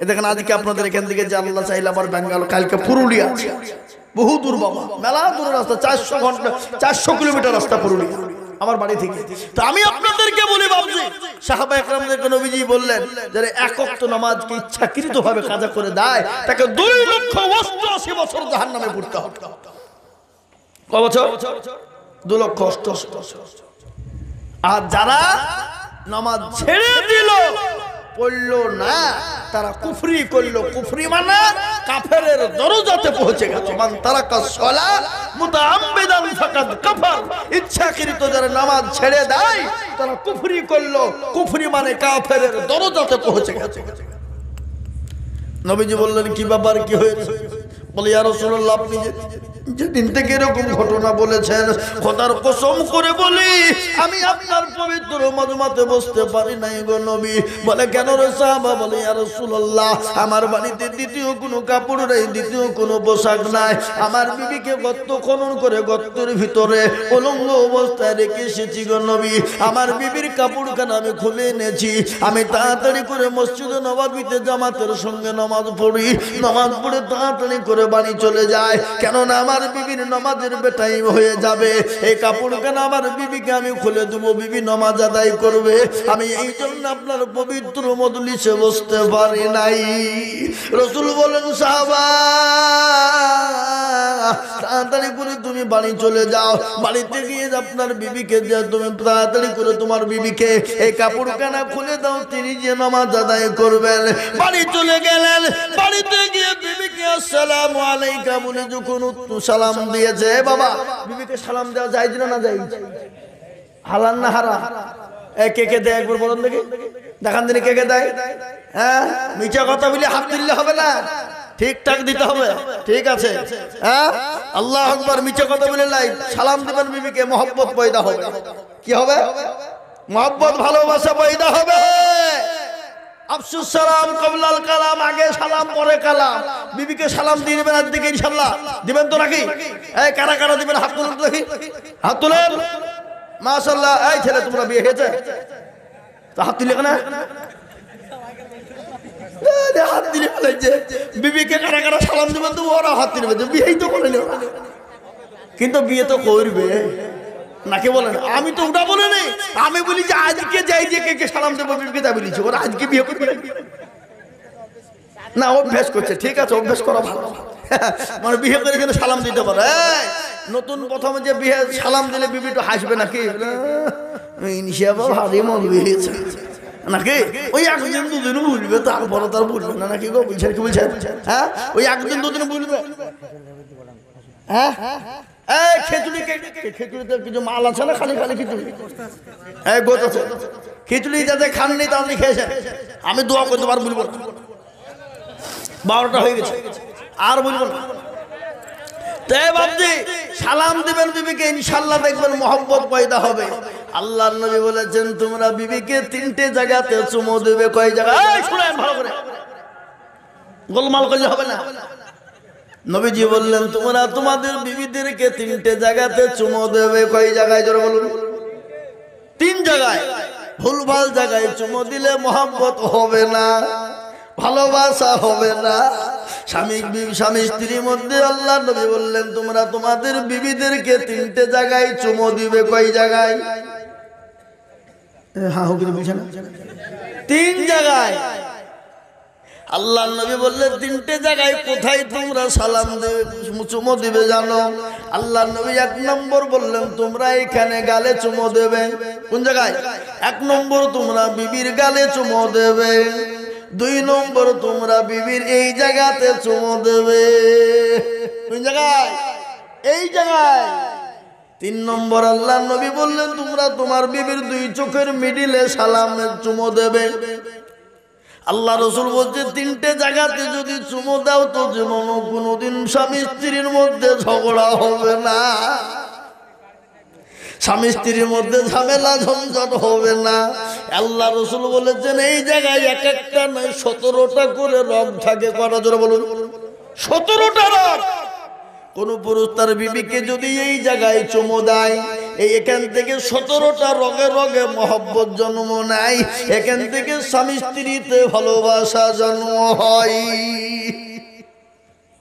এ দেখেন আজকে আপনাদের এখান থেকে যে আল্লাহ চাইলে আবার বেঙ্গালোর, কালকে পুরুলিয়া, বহু দূর বাবা, মেলা দূর রাস্তা, 400 ঘন্টা 400 কিলোমিটার রাস্তা পুরুলিয়া আমার বাড়ি থেকে। তো আমি আপনাদেরকে বলি বাবজি, সাহাবা একরামদেরকে নবীজি বললেন যারা এক ওয়াক্ত নামাজকে ইচ্ছাকৃতভাবে কাজা করে দেয়, তাকে 2,88,000 বছর জাহান্নামে পড়তে হবে। কত বছর? 2,88,000। আর যারা নামাজ ছেড়ে দিল, পড়লো না, তারা কুফরি করলো। কুফরি মানে কাফেরের দরজাতে পৌঁছে গেছে। মান তারাকা সালাত মুতাআম্মিদান ফাকাদ কাফার। ইচ্ছাকৃত যারা নামাজ ছেড়ে দেয় তারা কুফরি করলো। কুফরি মানে কাফেরের দরজাতে পৌঁছে গেছে। নবীজি বললেন কি ব্যাপার, কি হয়েছে? বলে ইয়া রাসূলুল্লাহ, আপনি যেদিন থেকে এরকম ঘটনা বলেছেন, খোদার কসম করে বলি আমি আপনার পবিত্র মজমাতে বসতে পারি নাই গো নবী। বলে কেন রে সাহাবা? বলে ইয়া রাসূলুল্লাহ, আমার বাড়িতে দ্বিতীয় কোনো কাপড় নেই, দ্বিতীয় কোনো পোশাক নাই। আমার বিবিকে গর্ত খনন করে গর্তের ভিতরে উলঙ্গ অবস্থায় রেখে এসেছি গো নবী। আমার বিবির কাপড়খানা আমি খুলে এনেছি। আমি তাড়াতাড়ি করে মসজিদে নববীতে জামাতের সঙ্গে নামাজ পড়ি। নামাজ পড়ে তাড়াতাড়ি করে বাড়ি চলে যায়, কেননা আমার বিবির নামাজের বেটাইম হয়ে যাবে। এই কাপড়খানা আমার বিবিকে আমি খুলে দেবো, বিবি নামাজ আদায় করবে। আমি এই জন্য আপনার পবিত্র মজলিসে বসতে পারি নাই। রাসূল বলেন সাহাবা, তাড়াতাড়ি করে তুমি বাড়ি চলে যাও। বাড়িতে গিয়ে আপনার বিবিকে যে তুমি তাড়াতাড়ি করে তোমার বিবিকে এই কাপড়খানা খুলে দাও, তিনি যে নামাজ আদায় করবেন। বাড়ি চলে গেলেন। বাড়িতে গিয়ে বিবিকে আসসালামু আলাইকা বলে যখন সালাম দিয়েছে, বাবা বিবিকে সালাম দেওয়া যায় না যায়? হালাল না হারাম? কে কে দেয় একবার বলুন দেখি, দেখান দিন কে কে দেয়। হ্যাঁ, মিছা কথা বলে হাত দিলে হবে না, ঠিকঠাক দিতে হবে। ঠিক আছে, হ্যাঁ আল্লাহু আকবার। মিছা কথা বলে লাই সালাম দিবেন বিবিকে, মহব্বত পয়দা হবে। কি হবে? মহব্বত, ভালোবাসা পয়দা হবে। আফসুস সালাম কবলাল কালাম, আগে সালাম পরে কালাম। বিবিকে সালাম দিয়ে দিবেন আজ থেকে ইনশাআল্লাহ। দিবেন তো নাকি? এই কারা কারা দিবেন হাত তুলুন দেখি, হাত তুলেন। মাশাআল্লাহ। এই ছেলে তোমরা বিয়ে হয়েছে তো হাত তুলে কেন? হাত দিলে ফেলেছে। বিবিকে কারা কারা সালাম দিবেন তো ওরা হাত দিবে, বিয়েই তো করে নেওয়া। কিন্তু বিয়ে তো করবে নাকি বলেন? আমি তো ওটা বলে নেই, আমি বলি যে আজকে যাই যে কে কে সালাম দেবো বিবিকে তা বলেছি, ওরা আজকে বিয়ে করবে। না অভ্যাস করছে, ঠিক আছে অভ্যাস করা ভালো। মানে বিয়ে করে কিন্তু সালাম দিতে পারে। নতুন প্রথমে যে বিয়ে সালাম দিলে বিবি তো হাসবে নাকি, ভারী মন বিয়েছে নাকি, ওই একদিন দুদিন বুঝবে তারপরে তার বুঝবে না নাকি গো, বুঝছেন কি বলছেন? হ্যাঁ ওই একদিন দুদিন বুঝবে। হ্যাঁ খিচুড়িতে কিছু মাল আছে না, খালি খালি খিচুড়ি, হ্যাঁ গোছ আছে, খিচুড়ি যাতে খাননি তা আপনি খেয়েছেন, আমি দোয়া করতে পারবো বলবো না, 12টা হয়ে গেছে আর বলবো না। তাই ভাবছি সালাম দিবেন বিবিকে, ইনশাল্লাহ দেখবেন মহব্বত পয়দা হবে। আল্লাহর নবী বলেছেন তোমরা বিবিকে 3টে জায়গাতে চুমো দেবে। কয় জায়গায়? শুনেন ভালো করে, গোলমাল করলে হবে না। নবীজি বললেন তোমরা তোমাদের বিবিদেরকে 3টে জায়গাতে চুমো দেবে। কয় জায়গায় জোরে বলুন? 3 জায়গায়। ভুলভাল জায়গায় চুমো দিলে মহব্বত হবে না, ভালোবাসা হবে না। স্বামী স্ত্রীর মধ্যে আল্লাহ নবী বললেন তোমরা তোমাদের বিবিদেরকে 3টে জায়গায় চুমো দিবে। কয় জায়গায়? হ্যাঁ 3 জায়গায়। আল্লাহ নবী বললেন 3টে জায়গায় কোথায় তোমরা সালাম দেবে, চুমো দিবে জানো? আল্লাহ নবী 1 নম্বর বললেন তোমরা এখানে গালে চুমো দেবে। কোন জায়গায়? 1 নম্বর তোমরা বিবির গালে চুমো দেবে। 2 নম্বর তোমরা বিবির এই জায়গাতে চুমো দেবে। কোন জায়গায়? এই জায়গায়। 3 নম্বর আল্লাহ নবী বললেন তোমরা তোমার বিবির 2 চোখের মিডিলে সালামের চুমো দেবে। আল্লাহ রসুল বলছে 3টে জায়গাতে যদি চুমো দাও তো যেমন কোনোদিন স্বামী স্ত্রীর মধ্যে ঝগড়া হবে না, স্বামী স্ত্রীর মধ্যে ঝামেলা ঝঞ্ঝট হবে না। আল্লাহ রসুল বলেছেন এই জায়গায় এক একটা নয় 17টা করে রগ থাকে। কটা জোরে বলুন? 17টা রগ। কোন পুরুষ তার বিবিকে যদি এই জায়গায় চুমো দেয়, এখান থেকে 17টা রগে রগে মহব্বত জন্ম নেয়, এখান থেকে স্বামী স্ত্রীতে ভালোবাসা জন্ম হয়।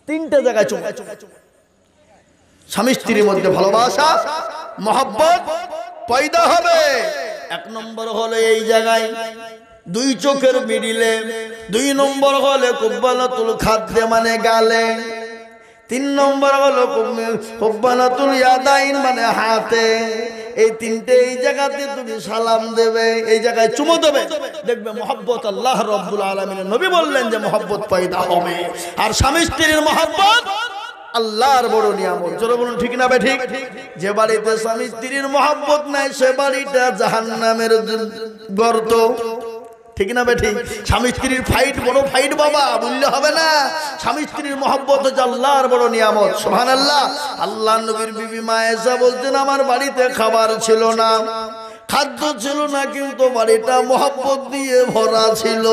3টে জায়গায় চুমো, স্বামী স্ত্রীর মধ্যে ভালোবাসা মহব্বত পয়দা হবে। 1 নম্বর হলে এই জায়গায় 2 চোখের মিডিলে, 2 নম্বর হলে কুব্বালাতুল খাদ্দে মানে গালে, 3 নম্বর হলো কুব্বালাতুল ইয়াদাইন মানে হাতে। এই 3টে এই জায়গাতে তুমি সালাম দেবে, এই জায়গায় চুমো দেবে, দেখবে মহব্বত আল্লাহ রাব্বুল আলামিনের নবী বললেন যে মহব্বত পয়দা হবে। আর স্বামী স্ত্রীর মহব্বত আল্লাহর বড় নিয়ামত। জোরে বলুন ঠিক না বেঠিক? যে বাড়িতে স্বামী স্ত্রীর মহব্বত নাই সে বাড়িটা জাহান্নামের গর্ত। ঠিক না বেঠিক? স্বামী স্ত্রীর ফাইট বড় ফাইট বাবা, বললে হবে না। স্বামী স্ত্রীর মহব্বত হচ্ছে আল্লাহর বড় নিয়ামত। সুবহানাল্লাহ। আল্লাহ নবীর বিবি মা আয়েশা বলতেন আমার বাড়িতে খাবার ছিল না, খাদ্য ছিল না, কিন্তু বাড়িটা মহব্বত দিয়ে ভরা ছিল।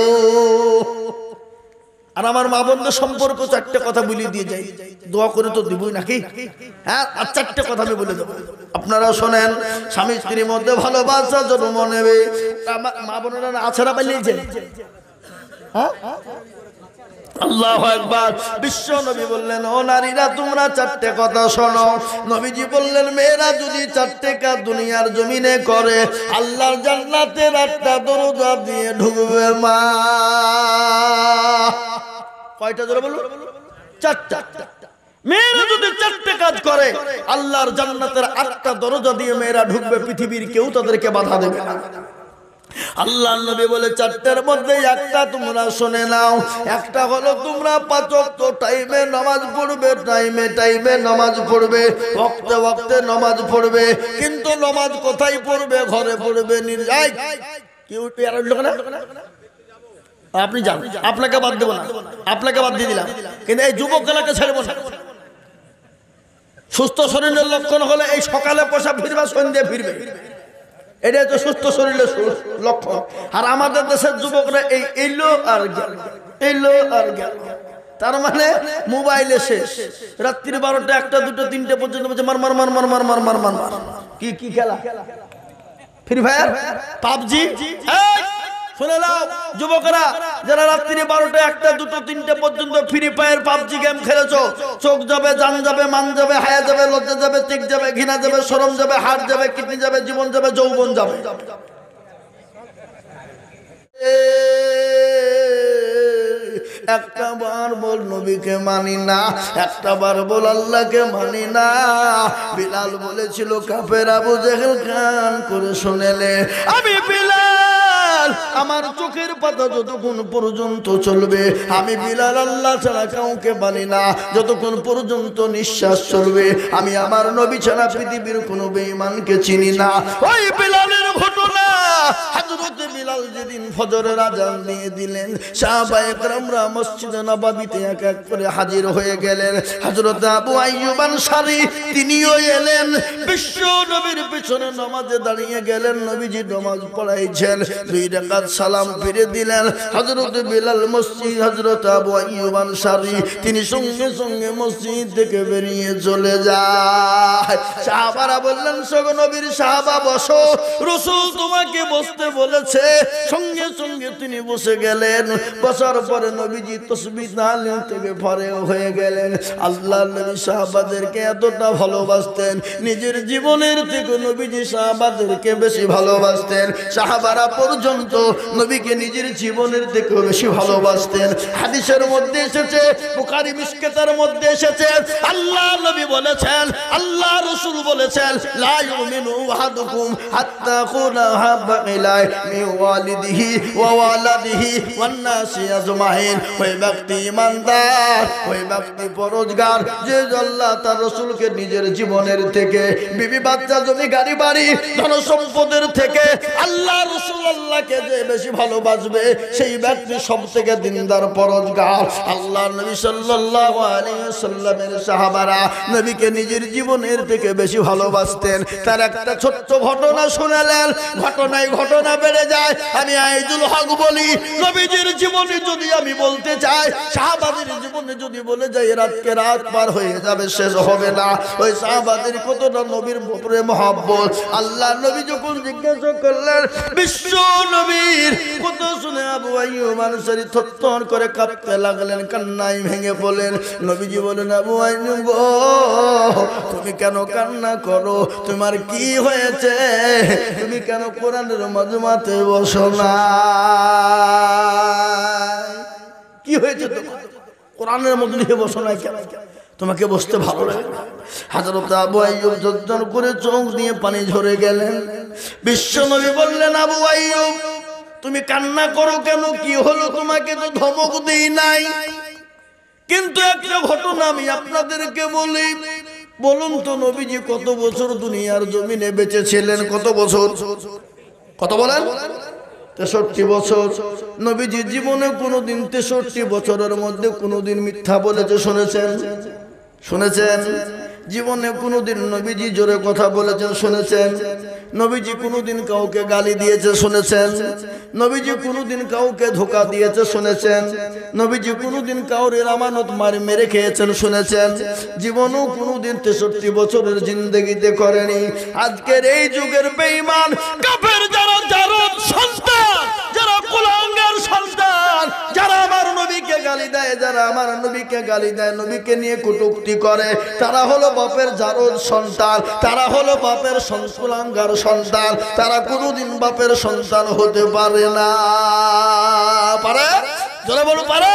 আর আমার মা বোনদের সম্পর্ক 4টে কথা বলে দিয়ে যাই, দোয়া করে তো দিবই নাকি? হ্যাঁ, আর 4টে কথা আমি বলে দেবো, আপনারা শোনেন। স্বামী স্ত্রীর মধ্যে ভালোবাসা জন্ম নেবে। মা বোনেরা আছে না পালিয়েছে? হ্যাঁ, আল্লাহু আকবার। বিশ্ব নবী বললেন ও নারীরা তোমরা 4টে কথা শোনো। নবীজি বললেন মেয়েরা যদি 4টে কাজ দুনিয়ার জমিনে করে আল্লাহর জান্নাতের 8টা দরজা দিয়ে ঢুকবে মা। কয়টা জোরে বলুন? 4টা। মেয়েরা যদি 4টে কাজ করে আল্লাহর জান্নাতের 8টা দরজা দিয়ে মেয়েরা ঢুকবে, পৃথিবীর কেউ তাদেরকে বাধা দেবে না। আল্লাহ নবী বলে 4টার মধ্যে একটা তোমরা শুনে নাও। একটা হলো তোমরা 5 ওয়াক্ত টাইমে নামাজ পড়বে, টাইমে টাইমে নামাজ পড়বে, ওয়াক্তে ওয়াক্তে নামাজ পড়বে। কিন্তু নামাজ কোথায় পড়বে? ঘরে পড়বে। নির্জাই কেউ আর লোক না, আপনি যান, আপনাকে বাদ দেব না, আপনাকে বাদ দিয়ে দিলাম, কিন্তু এই যুবক গুলাকে ছাড়ব না। সুস্থ শরীরের লক্ষণ হলে এই সকালে পোশাক ফিরবে, সন্ধ্যে ফিরবে, এটাই তো সুস্থ শরীরের লক্ষণ। আর আমাদের দেশের যুবকরা এই এলো আর গেল, এলো আর গেল, তার মানে মোবাইলে শেষ। রাত্রি 12টা 1টা 2টা 3টে পর্যন্ত বলছে মার মার মার মার মার মার মার মার মার। কি কি খেলা? Free fire, PUBG. শুনে নাও যুবকরা, যারা রাত্রি 12টা 1টা 2টা 3টে পর্যন্ত ফ্রি ফায়ার পাবজি গেম খেলেছো, চোখ যাবে, জান যাবে, মান যাবে, হায়া যাবে, লজ্জা যাবে, টিক যাবে, ঘৃণা যাবে, শরম যাবে, হাড় যাবে, কিডনি যাবে, জীবন যাবে, যৌবন যাবে। একটা বার বল নবীকে মানি না, একটা বার বল আল্লাহকে মানি না। বিলাল বলেছিল কাফের আবু জেহেল কান করে শুনেলে, আমি বিলাল আমার চোখের পাতা যতক্ষণ পর্যন্ত চলবে আমি বিলাল আল্লাহ ছাড়া কাউকে মানি না। যতক্ষণ পর্যন্ত নিঃশ্বাস চলবে আমি আমার নবী ছাড়া পৃথিবীর কোনো বেঈমানকে চিনি না। ওই বিলালের ঘটনা, হযরত বিলাল যেদিন ফজরের আযান দিয়ে দিলেন, সাহাবায়ে কেরামরা মসজিদে নববীতে এক এক করে হাজির হয়ে গেলেন। হযরত আবু আইয়ুব আনসারী তিনিও এলেন, বিশ্ব নবীর পিছনে নামাজে দাঁড়িয়ে গেলেন। নবীজি নামাজ পড়াইছেন, 2 রাকাত সালাম ফিরে দিলেন। হযরত বিলাল মসজিদ, হযরত আবু আইয়ুব আনসারী তিনি সঙ্গে সঙ্গে মসজিদ থেকে বেরিয়ে চলে যায়। সাহাবারা বললেন, সগো নবীর সাহাবা বসো, রাসূল তোমাকে বসতে বলেছে। সঙ্গে সঙ্গে তিনি বসে গেলেন। বসার পরে নবীজি তাসবিহ তাহলিল থেকে ফারেগ হয়ে গেলেন। আল্লাহর নবী সাহাবাদেরকে এতটা ভালোবাসতেন, নিজের জীবনের থেকে নবীজি সাহাবাদেরকে বেশি ভালোবাসতেন। সাহাবারা পর্যন্ত নবীকে নিজের জীবনের থেকে বেশি ভালোবাসতেন। হাদিসের মধ্যে এসেছে, বুখারী মিশকাতের মধ্যে এসেছে, আল্লাহ নবী বলেছেন, আল্লাহ রাসূল বলেছেন, লা ইউমিনু আহাদুকুম হাত্তা কুনা হাব্বা ইলাই মিন ওয়ালিদিহি ওয়া ওয়ালাদিহি ওয়ান নাসি আজমাইন। ওই ব্যক্তি ইমানদার, ওই ব্যক্তি পরহেজগার যে আল্লাহ তার রাসূলকে নিজের জীবনের থেকে, বিবি বাচ্চা জমি গাড়ি বাড়ি ধন সম্পদের থেকে আল্লাহ রাসূল আল্লাহকে যে বেশি ভালোবাসবে সেই ব্যক্তি সবথেকে দিনদার পরহেজগার। আল্লাহ নবী সাল্লাল্লাহু আলাইহি ওয়াসাল্লামের সাহাবারা নবীকে নিজের জীবনের থেকে বেশি ভালোবাসতেন। তার একটা ছোট্ট ঘটনা শুনালেন, ঘটনায় ঘটনা বেড়ে যায়। আমি আইজুল হক বলি, নবীজির জীবনে যদি আমি বলতে চাই, সাহাবাদের জীবনে যদি বলে যাই, রাতকে রাত পার হয়ে যাবে, শেষ হবে না। ওই সাহাবাদের কতটা নবীর উপরে মহব্বত। আল্লাহ নবী যখন জিজ্ঞাসা করলেন বিশ্ব নবীর কত শুনে আবু আইয়ুব আনসারী থরথর করে কাঁপতে লাগলেন, কান্নায় ভেঙে পড়লেন। নবীজি বলেন, আবু আইয়ুব তুমি কেন কান্না করো? তোমার কি হয়েছে? তুমি কেন কোরআনের মাজমাতে বসো না? কি হয়েছে তোমার? কোরআনের মজলিসে বসো না কেন? তোমাকে বসতে ভালো লাগে না? হযরত আবু আইয়ুব যত্ন করে চোখ দিয়ে পানি ঝরে গেলেন। বিশ্ব নবী বললেন, আবু আইয়ুব তুমি কান্না করো কেন? কি হলো? তোমাকে তো ধমক দেই নাই, কিন্তু একটা ঘটনা আমি আপনাদেরকে বলি। বলুন তো নবীজি কত বছর দুনিয়ার জমিনে বেঁচে ছিলেন? কত বছর? কত বলেন? 63 বছর। নবীজি জীবনে কোনোদিন 63 বছরের মধ্যে কোনোদিন মিথ্যা বলেছে শুনেছেন? শুনেছেন? জীবনে কোনোদিন নবীজি জোরে কথা বলেছেন শুনেছেন? নবীজি কোনোদিন কাউকে গালি দিয়েছে শুনেছেন? নবীজি কোনোদিন কাউকে ধোঁকা দিয়েছে শুনেছেন? নবীজি কোনোদিন কাউরের আমানত মেরে খেয়েছেন শুনেছেন? জীবনেও কোনোদিন 63 বছরের জিন্দেগিতে করেনি। আজকের এই যুগের বেঈমান কাফের যারা জারদ সন্তান, যারা কুলাঙ্গার সন্তান, যারা আমার নবীকে গালি দেয়, যারা আমার নবীকে গালি দেয়, নবীকে নিয়ে কটূক্তি করে, তারা হলো বাপের জারদ সন্তান, তারা হলো বাপের কুলাঙ্গার সন্তান। তারা কোনোদিন বাপের সন্তান হতে পারে না। পারে? জোরে বলো, পারে?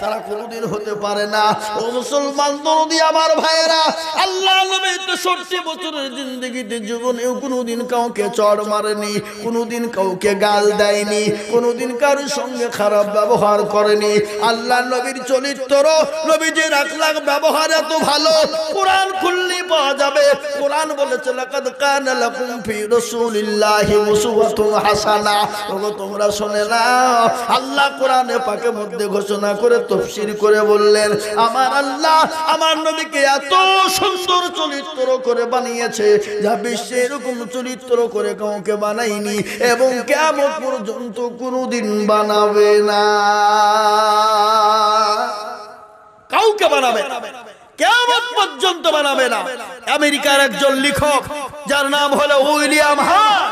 তারা কোনোদিন হতে পারে না। ও মুসলমান দরদি আমার ভাইয়েরা, আল্লাহ নবী 63 বছরের জিন্দেগিতে জীবনেও কোনোদিন কাউকে চড় মারেনি, কোনোদিন কাউকে গাল দেয়নি, কোনোদিন কারোর সঙ্গে খারাপ ব্যবহার করেনি। আল্লাহ নবীর চরিত্র, নবীজির আখলাক ব্যবহার এত ভালো, কোরআন খুললে পাওয়া যাবে। কোরআন বলেছে, লাকাদ কানা লাকুম ফি রাসূলিল্লাহি উসওয়াতুন হাসানা। ওগো তোমরা শুনে নাও, আল্লাহ কোরআনে পাকের মধ্যে ঘোষণা করে তাফসীর করে বললেন, আমার আল্লাহ আমার নবীকে এত সুন্দর চরিত্র করে বানিয়েছে যা বিশ্বে এরকম চরিত্র করে কাউকে বানায়নি এবং কিয়ামত পর্যন্ত কোনোদিন বানাবে না। কাউকে বানাবে না, কিয়ামত পর্যন্ত বানাবে না। আমেরিকার একজন লেখক যার নাম হলো উইলিয়াম হার্ট,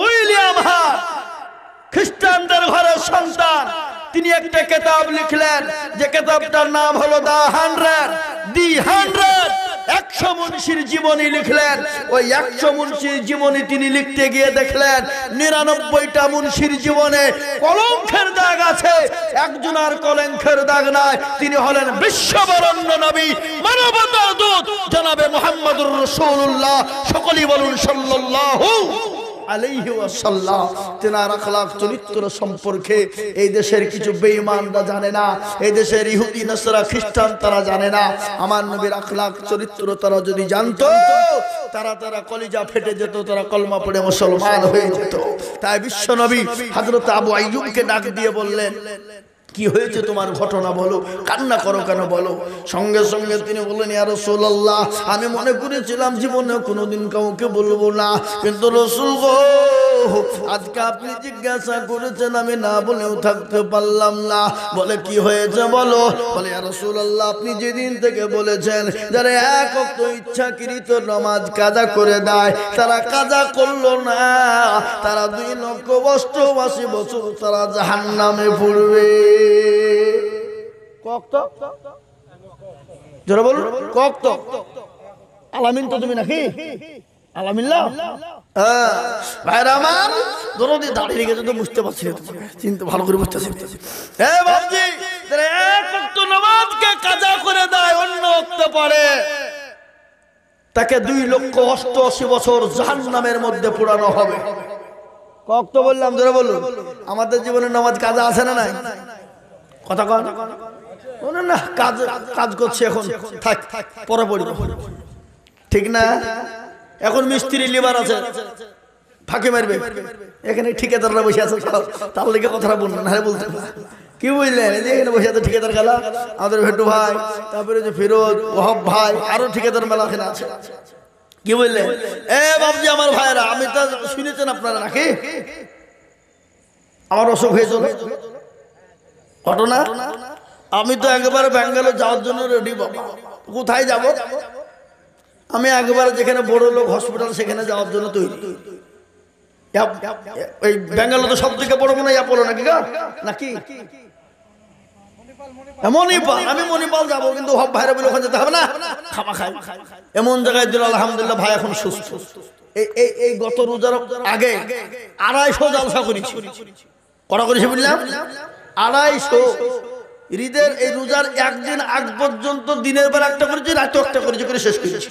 উইলিয়াম হার্ট খ্রিস্টানদের ঘরের সন্তান। তিনি একটা কিতাব লিখলেন যে কিতাবটার নাম হলো দ্য 100। 100 মুন্সির জীবনী লিখলেন। ওই 100 মুন্সির জীবনী তিনি লিখতে গিয়ে দেখলেন 99টা মুন্সির জীবনে কলঙ্কের দাগ আছে, একজন আর কলঙ্কের দাগ নাই। তিনি হলেন বিশ্ববরণ্য নবী, মানবতার দূত জনাবে মুহাম্মদুর রাসূলুল্লাহ। সকলেই বলুন সাল্লাল্লাহু আলাইহি ওয়াসাল্লাম। তেনার আখলাক চরিত্র সম্পর্কে এই দেশের কিছু বেঈমানরা জানে না, এই দেশের ইহুদি নাসারা খ্রিস্টান তারা জানে না। আমার নবীর আখলাক চরিত্র তারা যদি জানতো, তারা কলিজা ফেটে যেত, তারা কলমা পড়ে মুসলমান হয়ে যেত। তাই বিশ্ব নবী হযরত আবু আইয়ুবকে ডাক দিয়ে বললেন, কি হয়েছে তোমার ঘটনা বলো, কান্না করো কেন বলো। সঙ্গে সঙ্গে তিনি বললেন, ইয়া রাসূলুল্লাহ, আমি মনে করেছিলাম জীবনে কোনোদিন কাউকে বলবো না, কিন্তু রাসূল গো, আজকে আপনি জিজ্ঞাসা করেছেন, আমি না বলেও থাকতে পারলাম না। বলে কি হয়েছে বলো। বলে ইয়া রাসূলুল্লাহ, আপনি যেদিন থেকে বলেছেন যারা এক ওয়াক্ত ইচ্ছাকৃত নামাজ কাজা করে দেয়, তারা কাজা করলো না, তারা 2,88 বছর তারা জাহান্নামে পড়বে। যারা বলুন কক আলামিন তো তুমি নাকি আলামিল্লাহ। ভাইরা আমার দরদি দাঁড়িয়ে গেছে তো বুঝতে পারছি না, চিন্তা ভালো করে বুঝতেছি। হ্যাঁ বাবজি, এক ওয়াক্ত নামাজকে কাজা করে দেয়, অন্য ওয়াক্ত পড়ে, তাকে 2,88 বছর জাহান্নামের মধ্যে পোড়ানো হবে। কক তো বললাম, ধরে বলুন। আমাদের জীবনে নামাজ কাজা আছে না নাই? কথা কন না, কাজ কাজ করছে এখন, থাক পরে পড়ব, ঠিক না? এখন মিস্ত্রি লিভার আছে, ফাঁকি মারবে, এখানে ঠিকাদাররা বসে আছে, তার লিগে কথাটা বললেন, হ্যাঁ বলতে কি বুঝলেন? এই যে এখানে বসে আছে ঠিকাদার খেলা, আমাদের ভেটু ভাই, তারপরে যে ফিরোজ, ওহাব ভাই, আরো ঠিকাদার মেলা এখানে আছে। কি বললেন? এ বাবজি আমার ভাইরা, আমি তো শুনেছেন আপনারা নাকি আমার অসুখ হয়েছিল ঘটনা। আমি তো একবারে ব্যাঙ্গালোর যাওয়ার জন্য রেডি। বাবা কোথায় যাব? আমি একবারে যেখানে বড় লোক হসপিটাল সেখানে যাওয়ার জন্য তৈরি। ওই ব্যাঙ্গালোর তো সব থেকে বড় মনে হয় অ্যাপোলো নাকি নাকি মণিপাল। আমি মণিপাল যাবো, কিন্তু হব ভাইরা বলে ওখানে যেতে হবে না, খামা খাই এমন জায়গায় দিল। আলহামদুলিল্লাহ ভাই এখন সুস্থ। এই গত রোজার আগে 250 জালসা করেছি। করা করেছি বুঝলাম, 250। ঈদের এই রোজার একদিন আগ পর্যন্ত দিনের বেলা একটা করেছি, রাতে একটা করেছি, করে শেষ করেছি।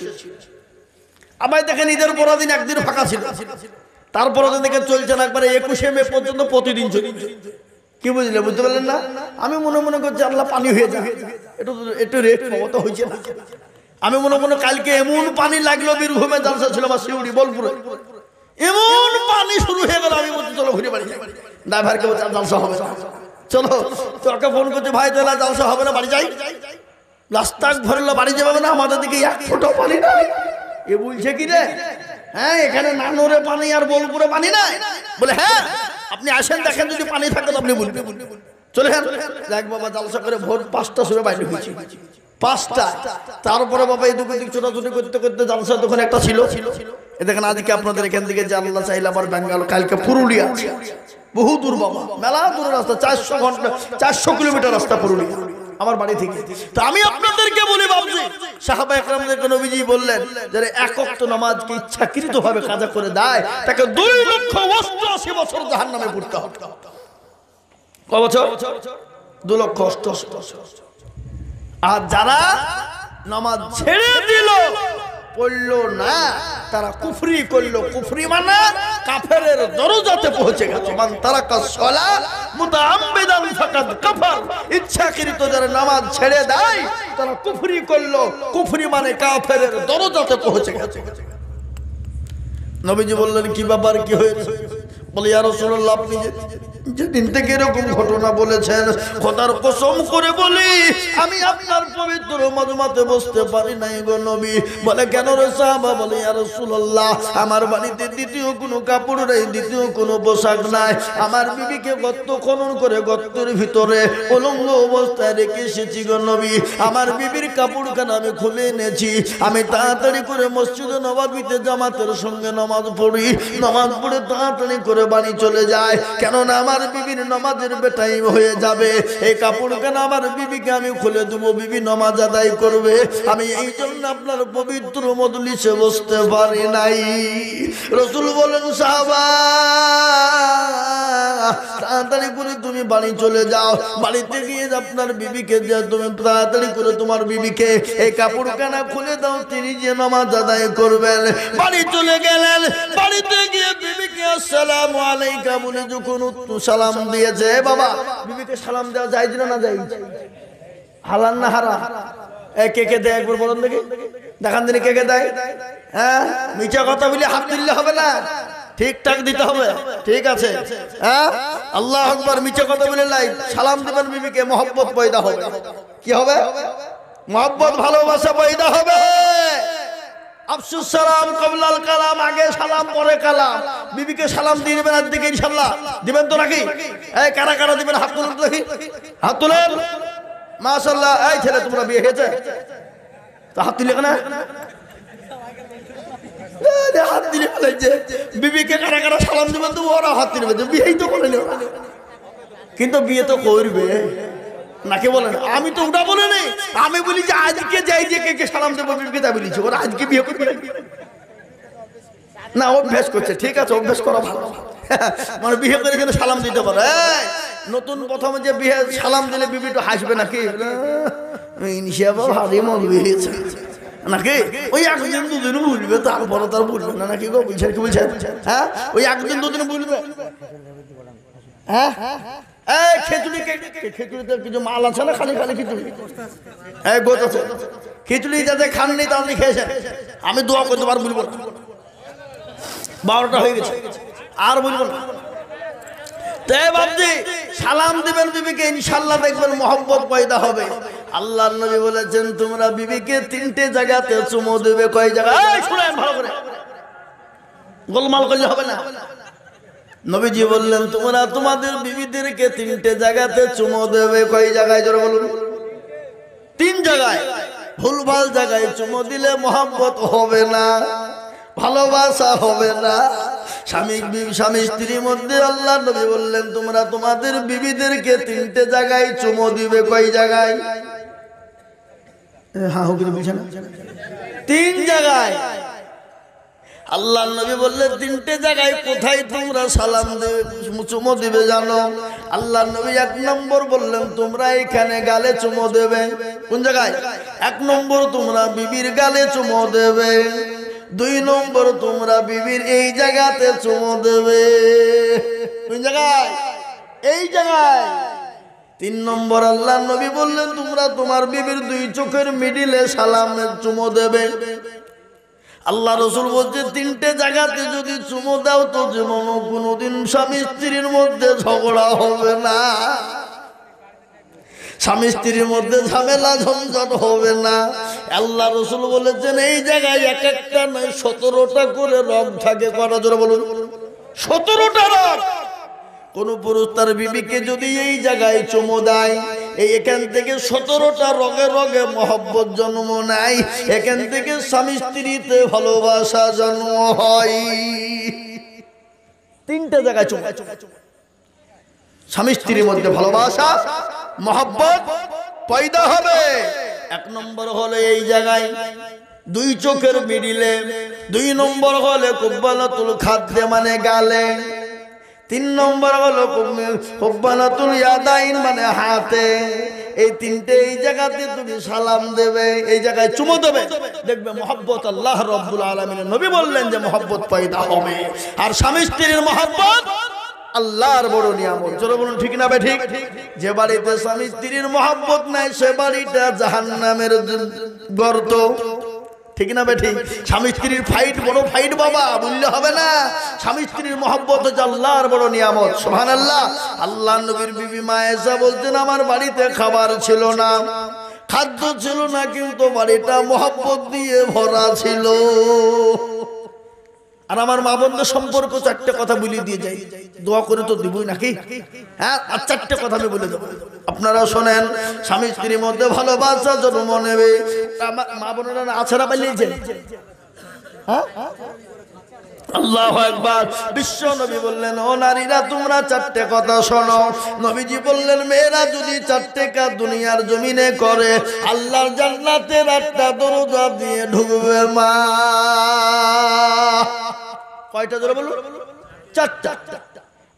আবার দেখেন ঈদের পরের দিন একদিন ফাঁকা ছিল, তারপরে দেখে চলছে না একবারে 21শে মে পর্যন্ত প্রতিদিন চলছে। কি বুঝলে? বুঝতে পারলেন না? আমি মনে করছি আল্লাহ পানি হয়ে যায়, একটু রেট পাবো, তো হয়েছে না। আমি মনে কালকে এমন পানি লাগলো, বীরভূমে জালসা ছিল, আমার শিউড়ি বোলপুরে এমন পানি শুরু হয়ে গেল। আমি বলছি চলো ঘুরে বাড়ি যাই। ড্রাইভারকে বলছি জালসা হবে না, চলো। তোকে ফোন করছি, ভাই তাহলে জালসা হবে না, বাড়ি যাই। রাস্তা ভরলো, বাড়ি যাবে না, আমাদের দিকে 1 ফোঁটা পানি নাই। এ বলছে কি রে, হ্যাঁ এখানে নানুরে পানি আর বোলপুরে পানি নাই? বলে হ্যাঁ, আপনি আসেন দেখেন, যদি পানি থাকে তো আপনি বলবেন। চলে হ্যাঁ দেখ বাবা, জালসা করে ভোর 5টার সময় বাইরে হয়েছি, 5টা। তারপরে বাবা এই দুপুর দিক ছোটাছুটি করতে করতে জালসা দোকানে একটা ছিল। এ দেখেন আজকে আপনাদের এখান থেকে যে আল্লাহ চাইলে আবার বেঙ্গাল, কালকে পুরুলিয়া, বহু দূর বাবা, মেলা দূর রাস্তা, 400 কিলোমিটার রাস্তা পুরুলিয়া আমার বাড়ি থেকে। তো আমি আপনাদেরকে বলি বাবজি, সাহাবা একরামদেরকে নবীজি বললেন যারা এক ওয়াক্ত নামাজকে ইচ্ছাকৃতভাবে কাজা করে দেয়, তাকে 2,88 বছর জাহান্নামে পড়তে হবে। কত বছর? 2,88,000। আর যারা নামাজ ছেড়ে দিল, পড়লো না, তারা কুফরি করলো। কুফরি মানে কাফেরের দরজাতে পৌঁছে গেছে। মান তারাকা সালাত মুতাআম্মিদান ফাকাদ কাফার। ইচ্ছাকৃত যারা নামাজ ছেড়ে দেয় তারা কুফরি করলো। কুফরি মানে কাফেরের দরজাতে পৌঁছে গেছে। নবীজি বললেন কি ব্যাপার, কি হয়েছে? বলে ইয়া রাসূলুল্লাহ, আপনি যেদিন থেকে এরকম ঘটনা বলেছেন, খোদার কসম করে বলি আমি আপনার পবিত্র মজমাতে বসতে পারি নাই গো নবী। বলে কেন রে সাহাবা? বলে ইয়া রাসূলুল্লাহ, আমার বাড়িতে দ্বিতীয় কোনো কাপড় নাই, দ্বিতীয় কোনো পোশাক নাই। আমার বিবিকে গর্ত খনন করে গর্তের ভিতরে উলঙ্গ অবস্থায় রেখে এসেছি গো নবী। আমার বিবির কাপড়খানা আমি খুলে এনেছি। আমি তাড়াতাড়ি করে মসজিদে নববীতে জামাতের সঙ্গে নামাজ পড়ি, নামাজ পড়ে তাড়াতাড়ি করে বাড়ি চলে যায়। কেননা আমার আমার বিবির নামাজের টাইম হয়ে যাবে, এই কাপড়খানা আমার বিবিকে আমি খুলে দেবো, বিবি নামাজ আদায় করবে। আমি এই জন্য আপনার পবিত্র মজলিসে বসতে পারি নাই। রাসূল বলেন, সাহাবা তাড়াতাড়ি করে তুমি বাড়ি চলে যাও, বাড়িতে গিয়ে আপনার বিবিকে তুমি তাড়াতাড়ি করে তোমার বিবিকে এই কাপড়খানা খুলে দাও, তিনি যে নামাজ আদায় করবেন। বাড়ি চলে গেলেন, বাড়িতে গিয়ে বিবিকে আসসালামু আলাইকা বলে যখন সালাম দিয়েছে, বাবা বিবিকে সালাম দেওয়া যায় না যায়? হালাল না হারাম? কে কে দেয় একবার বলুন দেখি, দেখান দিনে কে কে দেয়? হ্যাঁ, মিছা কথা বলে হাত দিলে হবে না, ঠিকঠাক দিতে হবে। ঠিক আছে, হ্যাঁ, আল্লাহু আকবার। মিছা কথা বলে লাই সালাম দিবেন বিবিকে, মহব্বত পয়দা হবে। কি হবে? মহব্বত, ভালোবাসা পয়দা হবে। আফসুস সালাম কবলাল কালাম, আগে সালাম পরে কালাম। বিবিকে সালাম দিয়ে দিবেন আজ থেকে ইনশাআল্লাহ। দিবেন তো নাকি? এই কারা কারা দিবেন হাত তুলুন দেখি, হাত তুলেন। মাশাআল্লাহ। এই ছেলে তোমরা বিয়ে হয়েছে তো হাত তুলে না? হাত দিলে বিবিকে কারা কারা সালাম দিবেন তো ওরা হাত দিবে, বিয়েই তো করেনি, কিন্তু বিয়ে তো করবে নাকি বলেন? আমি তো ওটা বলে নেই, আমি বলি যে আজকে যাই যে কে কে সালাম দেবো বিবিকে তা বলেছি, ওরা আজকে বিয়ে করবে না, অভ্যাস করছে। ঠিক আছে, অভ্যাস করা ভালো, মানে বিয়ে করে কিন্তু সালাম দিতে পারে। নতুন প্রথমে যে বিয়ে সালাম দিলে বিবি একটু হাসবে নাকি, ভারী মন বিয়েছে নাকি, ওই একদিন দুদিন বুঝবে, তারপরে তার বুঝবে না নাকি গো? বুঝছেন কি বলছেন? হ্যাঁ, ওই একদিন দুদিন বুঝবে। হ্যাঁ, খিচুড়ি, খিচুড়িতে কিছু মাল আছে না? খালি খালি খিচুড়ি, গোছ আছে। খিচুড়ি যাতে খাননি তাহলে খেয়েছেন, আমি দোয়া করতে পারবো, বলবো না। 12টা হয়ে গেছে, আর বলবো না। তাই ভাবছি সালাম দিবেন বিবিকে, ইনশাআল্লাহ দেখবেন মহব্বত পয়দা হবে। আল্লাহর নবী বলেছেন, তোমরা বিবিকে 3টে জায়গাতে চুমু দেবে। কয় জায়গায়? শুনেন ভালো করে, গোলমাল করলে হবে না। নবীজি বললেন, তোমরা তোমাদের বিবিদেরকে 3টে জায়গাতে চুমু দেবে। কয় জায়গায়? জোরে বলুন। 3 জায়গায়। ভুলভাল জায়গায় চুমু দিলে মহব্বত হবে না, ভালোবাসা হবে না। স্বামী স্ত্রীর মধ্যে আল্লাহ নবী বললেন, তোমরা তোমাদের বিবিদেরকে 3টে জায়গায় চুমু দিবে। কয় জায়গায়? হ্যাঁ, 3 জায়গায়। আল্লাহ নবী বললেন 3টে জায়গায় কোথায় তোমরা সালাম দেবে, চুমু দিবে জানো? আল্লাহ নবী 1 নম্বর বললেন, তোমরা এখানে গালে চুমু দেবে। কোন জায়গায়? 1 নম্বর তোমরা বিবির গালে চুমু দেবে। 2 নম্বর তোমরা বিবির এই জায়গাতে চুমু দেবে। কোন জায়গায়? এই জায়গায়। 3 নম্বর আল্লাহ নবী বললেন, তোমরা তোমার বিবির 2 চোখের মিডিলে সালামের চুমু দেবে। আল্লাহ রাসূল বলছে, 3টে জায়গাতে যদি চুমু দাও তো যেমন কোনোদিন স্বামী স্ত্রীর মধ্যে ঝগড়া হবে না, স্বামী স্ত্রীর মধ্যে ঝামেলা ঝঞ্ঝট হবে না। আল্লাহ রাসূল বলেছেন, এই জায়গায় এক একটা নয় 17টা করে রগ থাকে। করা? জোরে বলুন। 17টা রগ। কোন পুরুষ তার বিবিকে যদি এই জায়গায় চুমু দেয়, এখান থেকে 17টা রগে রগে মহব্বত জন্ম নেয়, এখান থেকে স্বামী স্ত্রীতে ভালোবাসা জন্ম হয়। 3টে জায়গায় চুমু, স্বামী স্ত্রীর মধ্যে ভালোবাসা মহব্বত পয়দা হবে। 1 নম্বর হলে এই জায়গায় 2 চোখের মিডিলে। 2 নম্বর হলে কুব্বালাতুল খাদ্দে মানে গালে। 3 নম্বর হলো কুব্বালাতুল ইয়াদাইন মানে হাতে। এই 3টে এই জায়গাতে তুমি সালাম দেবে, এই জায়গায় চুমু দেবে, দেখবে মহব্বত আল্লাহ রাব্বুল আলামিনের নবী বললেন যে মহব্বত পয়দা হবে। আর স্বামী স্ত্রীর মহব্বত আল্লাহর বড় নিয়ামত। জোরে বলুন ঠিক না বে ঠিক? যে বাড়িতে স্বামী স্ত্রীর মহব্বত নাই সে বাড়িটা জাহান্নামের গর্ত। ঠিক না বে ঠিক? স্বামী স্ত্রীর ফাইট বড় ফাইট বাবা, বললে হবে না। স্বামী স্ত্রীর মহব্বত হচ্ছে আল্লাহর বড় নিয়ামত। সুবহানাল্লাহ। আল্লাহ নবীর বিবি মা আয়েশা বলতেন, আমার বাড়িতে খাবার ছিল না, খাদ্য ছিল না, কিন্তু বাড়িটা মহব্বত দিয়ে ভরা ছিল। আর আমার মা বোনদের সম্পর্ক 4টে কথা বলে দিয়ে যাই, দোয়া করে তো দিবই নাকি? হ্যাঁ, আর 4টে কথা আমি বলে দেবো, আপনারা শোনেন। স্বামী স্ত্রীর মধ্যে ভালোবাসা জন্ম নেবে। মা বোনেরা আছে না? পালিয়েছেন? হ্যাঁ, আল্লাহু আকবার। বিশ্ব নবী বললেন, ও নারীরা তোমরা চারটে কথা শোনো। নবীজি বললেন, মেয়েরা যদি চারটে কাজ দুনিয়ার জমিনে করে, আল্লাহর জান্নাতের একটা দরজা দিয়ে ঢুকবে মা। কয়টা জোরে বলুন? চারটা।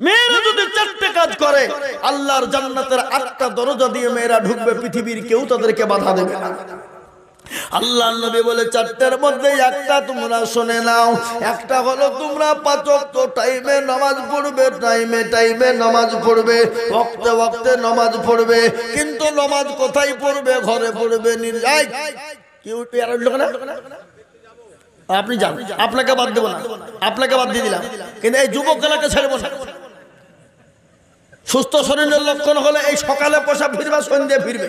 মেয়েরা যদি চারটে কাজ করে, আল্লাহর জান্নাতের একটা দরজা দিয়ে মেয়েরা ঢুকবে, পৃথিবীর কেউ তাদেরকে বাধা দেবে না। আল্লাহর নবী বলে, চারটার মধ্যে একটা তোমরা শুনে নাও। একটা হলো তোমরা 5 ওয়াক্ত টাইমে নামাজ পড়বে, টাইমে টাইমে নামাজ পড়বে, ওয়াক্তে ওয়াক্তে নামাজ পড়বে। কিন্তু নামাজ কোথায় পড়বে? ঘরে পড়বে। নির্জাই কেউ পেয়ার লোক না, আপনি যান, আপনাকে বাদ দেবো না, আপনাকে বাদ দিয়ে দিলাম। কিন্তু এই যুবকগুলোকে ছেড়ে বসে। সুস্থ শরীরের লক্ষণ হলে এই সকালে পোশাক ফিরবে, সন্ধ্যে ফিরবে,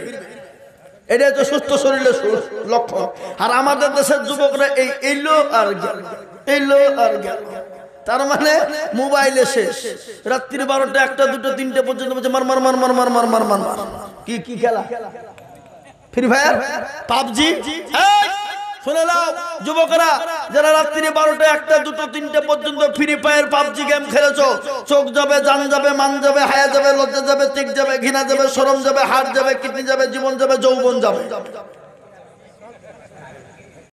এটাই তো সুস্থ শরীরের লক্ষণ। আর আমাদের দেশের যুবকরা এই এলো আর গেল, এলো আর গেল। তার মানে মোবাইলে শেষ। রাত্রি 12টা 1টা 2টা 3টে পর্যন্ত বলছে মার মার মার মার মার মার মার মার মার। কি কি খেলা? Free fire, PUBG. শুনে নাও যুবকরা, যারা রাত্রি 12টা 1টা 2টা 3টে পর্যন্ত ফ্রি ফায়ার পাবজি গেম খেলেছো, চোখ যাবে, জান যাবে, মান যাবে, হায়া যাবে, লজ্জা যাবে, তিক যাবে, ঘৃণা যাবে, শরম যাবে, হাড় যাবে, কিডনি যাবে, জীবন যাবে, যৌবন যাবে।